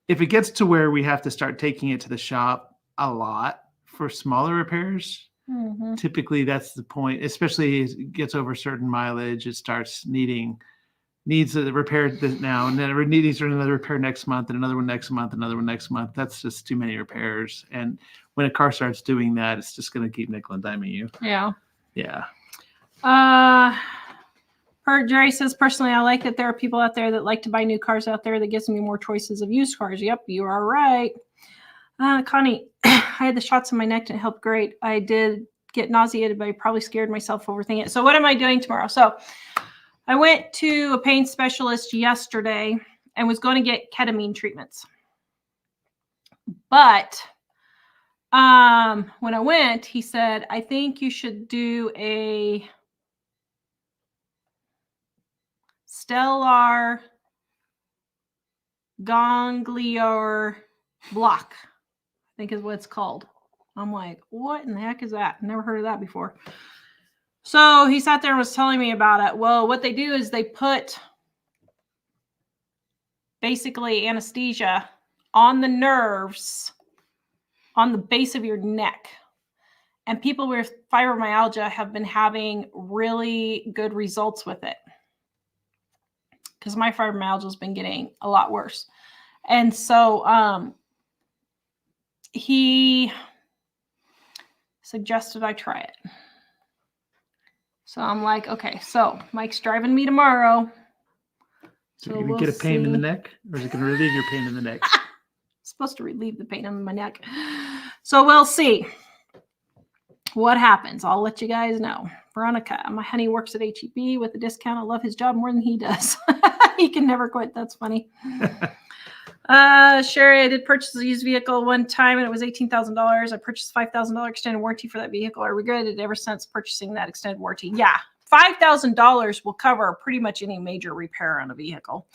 if it gets to where we have to start taking it to the shop a lot for smaller repairs, typically that's the point, especially as it gets over certain mileage, it starts needs a repair now, and then it needs another repair next month, and another one next month, another one next month. That's just too many repairs. And when a car starts doing that, it's just going to keep nickel and diming you. Yeah. Yeah. Jerry says, personally, I like that there are people out there that like to buy new cars out there. That gives me more choices of used cars. Yep, you are right. Connie, I had the shots in my neck and it helped great. I did get nauseated, but I probably scared myself overthinking it. So what am I doing tomorrow? So I went to a pain specialist yesterday and was going to get ketamine treatments. But when I went, he said, I think you should do a stellar ganglion block, I think is what it's called. I'm like, what in the heck is that? Never heard of that before. So he sat there and was telling me about it. Well, what they do is they put basically anesthesia on the nerves on the base of your neck. And people with fibromyalgia have been having really good results with it. Because my fibromyalgia has been getting a lot worse. And so he suggested I try it. So I'm like, okay, so Mike's driving me tomorrow. So you're going to get a pain in the neck, or is it going to relieve your pain in the neck? It's supposed to relieve the pain in my neck. So we'll see what happens. I'll let you guys know. Veronica, my honey works at HEB with a discount. I love his job more than he does. He can never quit. That's funny. Sherry, I did purchase a used vehicle one time and it was $18,000. I purchased $5,000 extended warranty for that vehicle. I regretted it ever since purchasing that extended warranty. Yeah, $5,000 will cover pretty much any major repair on a vehicle.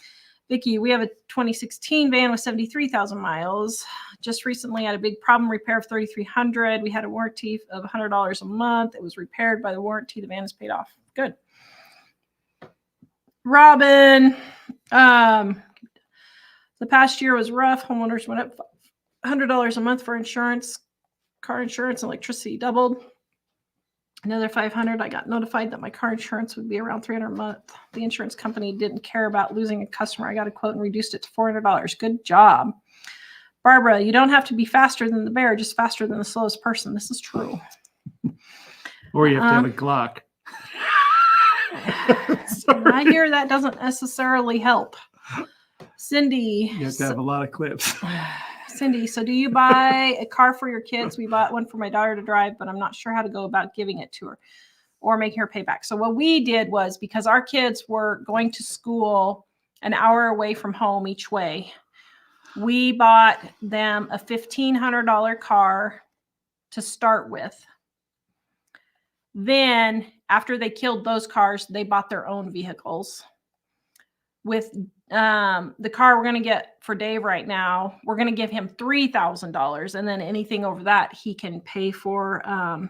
Vicki, we have a 2016 van with 73,000 miles. Just recently had a big problem repair of $3,300. We had a warranty of $100 a month. It was repaired by the warranty. The van is paid off. Good. Robin, the past year was rough. Homeowners went up $100 a month for insurance. Car insurance and electricity doubled. Another $500. I got notified that my car insurance would be around $300 a month. The insurance company didn't care about losing a customer. I got a quote and reduced it to $400. Good job. Barbara, you don't have to be faster than the bear, just faster than the slowest person. This is true. Or you have to have a Glock. I hear that doesn't necessarily help. Cindy. You have to have a lot of clips. Cindy, so do you buy a car for your kids? We bought one for my daughter to drive, but I'm not sure how to go about giving it to her or making her pay back. So what we did was, because our kids were going to school an hour away from home each way, we bought them a $1,500 car to start with. Then after they killed those cars, they bought their own vehicles. With the car we're going to get for Dave right now, we're going to give him $3,000. And then anything over that, he can pay for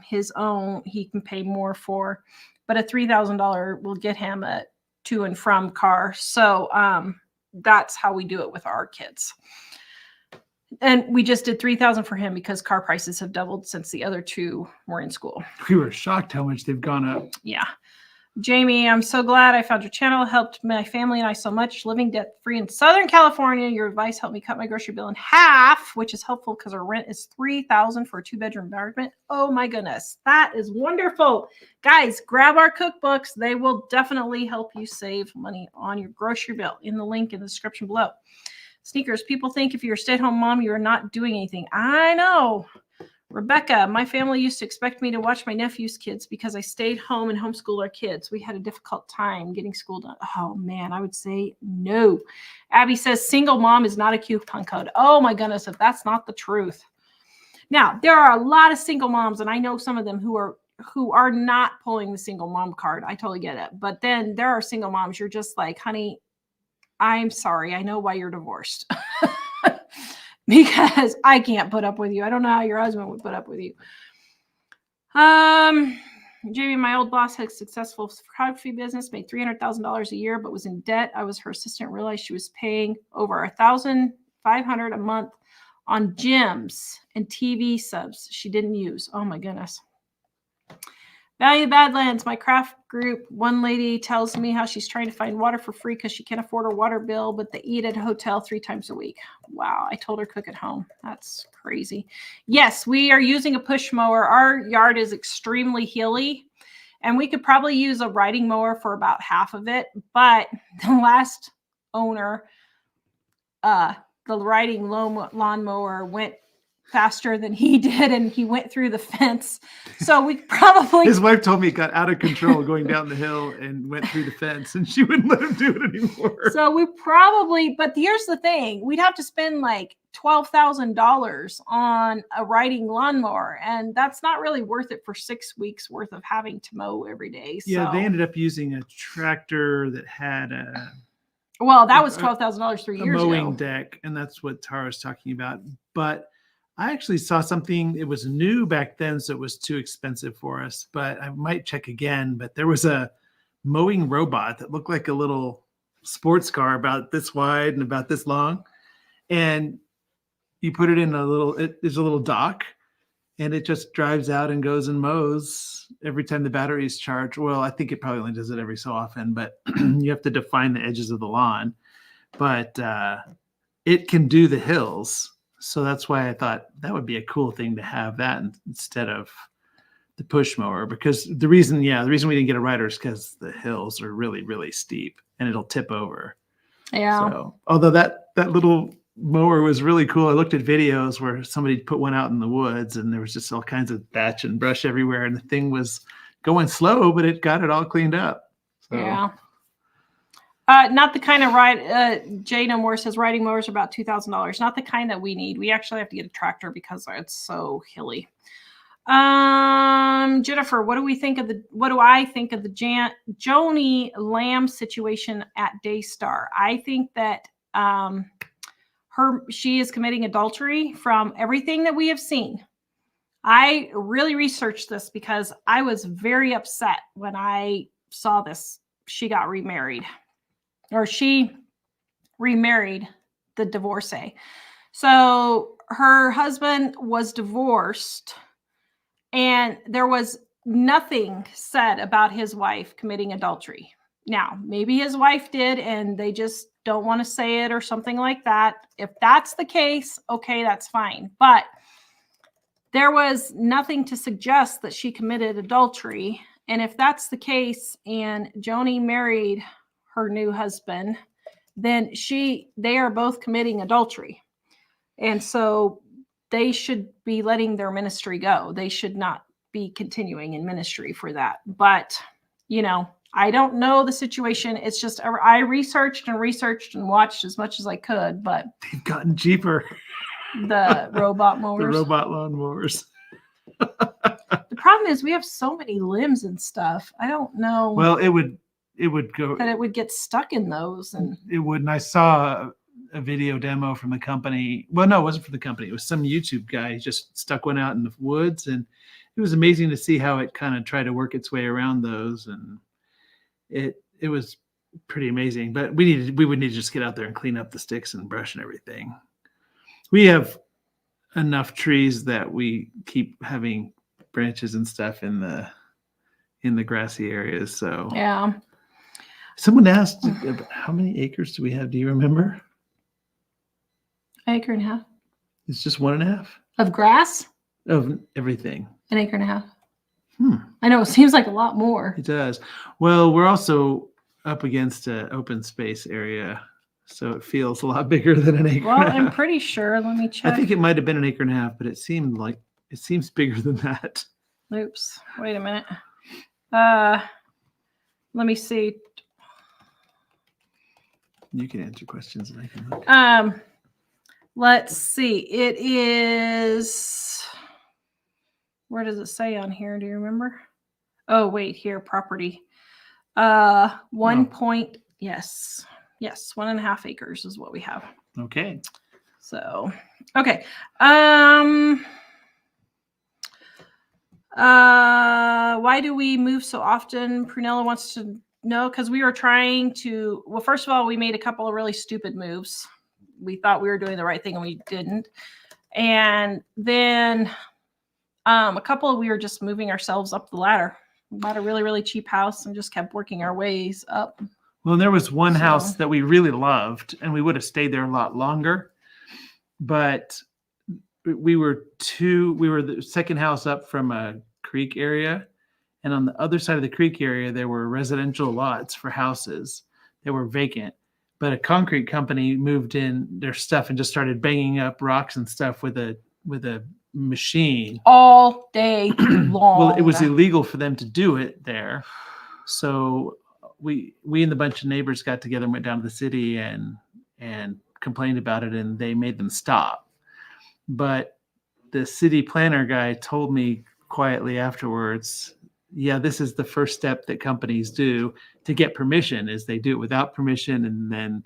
his own. He can pay more for, but a $3,000 will get him a to and from car. So that's how we do it with our kids. And we just did $3,000 for him because car prices have doubled since the other two were in school. We were shocked how much they've gone up. Yeah. Jamie, I'm so glad I found your channel. It helped my family and I so much. Living debt-free in Southern California. Your advice helped me cut my grocery bill in half, which is helpful because our rent is $3,000 for a 2-bedroom apartment. Oh my goodness. That is wonderful. Guys, grab our cookbooks. They will definitely help you save money on your grocery bill in the link in the description below. Sneakers, people think if you're a stay-at-home mom, you are not doing anything. I know. Rebecca, my family used to expect me to watch my nephew's kids because I stayed home and homeschooled our kids. We had a difficult time getting school done. Oh, man, I would say no. Abby says single mom is not a coupon code. Oh, my goodness, if that's not the truth. Now, there are a lot of single moms, and I know some of them who are not pulling the single mom card. I totally get it. But then there are single moms. You're just like, honey, I'm sorry. I know why you're divorced. Because I can't put up with you. I don't know how your husband would put up with you. Jamie, my old boss had a successful photography business, made $300,000 a year, but was in debt. I was her assistant, realized she was paying over $1,500 a month on gyms and TV subs she didn't use. Oh my goodness. Value Badlands, my craft group. One lady tells me how she's trying to find water for free because she can't afford her water bill, but they eat at a hotel 3 times a week. Wow. I told her cook at home. That's crazy. Yes, we are using a push mower. Our yard is extremely hilly, and we could probably use a riding mower for about half of it. But the last owner, the riding lawnmower went faster than he did, and he went through the fence. So we probably... His wife told me it got out of control going down the hill and went through the fence, and she wouldn't let him do it anymore. So we probably... But here's the thing. We'd have to spend like $12,000 on a riding lawnmower, and that's not really worth it for 6 weeks worth of having to mow every day. So. Yeah, they ended up using a tractor that had a... Well, that was $12,000 3 years ago. A mowing deck, and that's what Tara's talking about. But I actually saw something. It was new back then, so it was too expensive for us. But I might check again. But there was a mowing robot that looked like a little sports car about this wide and about this long, and you put it in a little. There's a little dock, and it just drives out and goes and mows every time the battery is charged. Well, I think it probably only does it every so often, but you have to define the edges of the lawn. But it can do the hills. So that's why I thought that would be a cool thing to have that instead of the push mower. Because the reason we didn't get a rider is because the hills are really, really steep and it'll tip over. Yeah. So, although that little mower was really cool. I looked at videos where somebody put one out in the woods and there was just all kinds of thatch and brush everywhere. And the thing was going slow, but it got it all cleaned up. So. Yeah. Not the kind of ride. Jay No More says riding mowers are about $2,000. Not the kind that we need. We actually have to get a tractor because it's so hilly. Jennifer, what do I think of the Joni Lamb situation at Daystar? I think that she is committing adultery from everything that we have seen. I really researched this because I was very upset when I saw this. She got remarried. Or she remarried the divorcee. So her husband was divorced and there was nothing said about his wife committing adultery. Now, maybe his wife did and they just don't want to say it or something like that. If that's the case, okay, that's fine. But there was nothing to suggest that she committed adultery. And if that's the case and Joni married her new husband, then they are both committing adultery. And so they should be letting their ministry go. They should not be continuing in ministry for that. But, I don't know the situation. It's just, I researched and watched as much as I could, but they've gotten cheaper. The robot mowers. The robot lawn mowers. The problem is we have so many limbs and stuff. I don't know. Well, it would go that it would get stuck in those, and it would. And I saw a video demo from the company. Well, no, it wasn't from the company. It was some YouTube guy. He just stuck one out in the woods, and it was amazing to see how it kind of tried to work its way around those. And it was pretty amazing. But we would need to just get out there and clean up the sticks and brush and everything. We have enough trees that we keep having branches and stuff in the grassy areas. So yeah. Someone asked, how many acres do we have? Do you remember? An acre and a half. It's just 1.5 of grass of everything. An acre and a half. I know it seems like a lot more. It does. Well, we're also up against an open space area, so it feels a lot bigger than an acre. Well, I'm pretty sure. Let me check. I think it might have been an acre and a half, but it seems bigger than that. Oops. Wait a minute. Let me see. You can answer questions and I can look. Let's see. It is, where does it say on here? Do you remember? Oh, wait, here, property. Yes, 1.5 acres is what we have. Okay. So, okay. Why do we move so often? Prunella wants to know, because we were trying to, well, first of all, we made a couple of really stupid moves. We thought we were doing the right thing and we didn't. And then we were just moving ourselves up the ladder. We bought a really, really cheap house and just kept working our ways up. Well, there was one house that we really loved and we would have stayed there a lot longer, but we were the second house up from a creek area. And on the other side of the creek area, there were residential lots for houses that were vacant. But a concrete company moved in their stuff and just started banging up rocks and stuff with a machine all day long. Well, it was illegal for them to do it there. So we and a bunch of neighbors got together and went down to the city and complained about it, and they made them stop. But the city planner guy told me quietly afterwards, yeah, this is the first step that companies do to get permission, is they do it without permission and then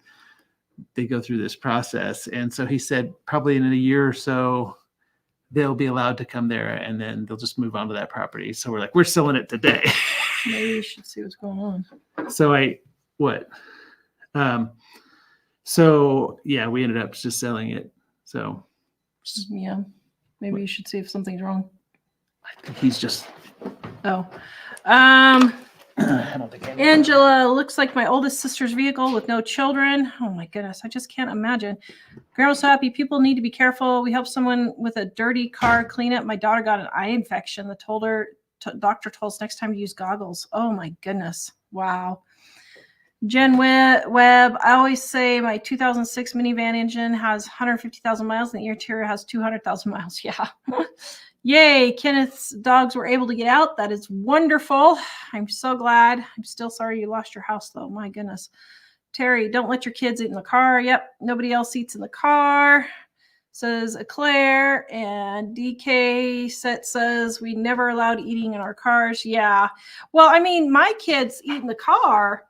they go through this process. And so he said probably in a year or so, they'll be allowed to come there, and then they'll just move on to that property. So we're like, we're selling it today. Maybe you should see what's going on. So yeah, we ended up just selling it. So Yeah, maybe you should see if something's wrong. I think he's just. Oh, I don't think Angela, looks like my oldest sister's vehicle with no children. Oh my goodness, I just can't imagine. Grandma's so happy. People need to be careful. We helped someone with a dirty car clean it. My daughter got an eye infection. The doctor told us next time to use goggles. Oh my goodness. Wow. Jen Webb, I always say my 2006 minivan engine has 150,000 miles and the interior has 200,000 miles. Yeah. Yay, Kenneth's dogs were able to get out. That is wonderful. I'm so glad. I'm still sorry you lost your house, though. My goodness. Terry, don't let your kids eat in the car. Yep, nobody else eats in the car, says Eclair. And DK says we never allowed eating in our cars. Yeah. Well, I mean, my kids eat in the car,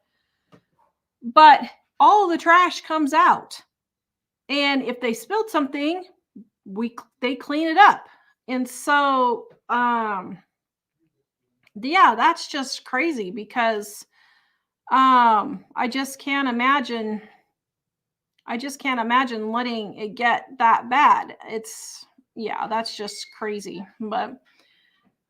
but all the trash comes out. And if they spilled something, they clean it up. And so, yeah, that's just crazy because I just can't imagine letting it get that bad. That's just crazy. But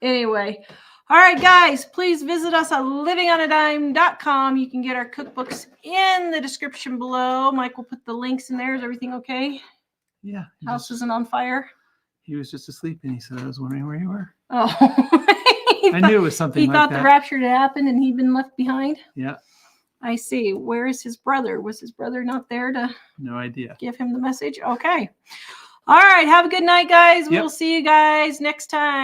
anyway, all right, guys, please visit us at livingonadime.com. You can get our cookbooks in the description below. Mike will put the links in there. Is everything okay? Yeah. House isn't on fire? He was just asleep, and he said, I was wondering where you were. Oh. I knew it was something like that. He thought the rapture had happened and he'd been left behind? Yeah. I see. Where is his brother? Was his brother not there to No idea. Give him the message? Okay. All right. Have a good night, guys. Yep. We'll see you guys next time.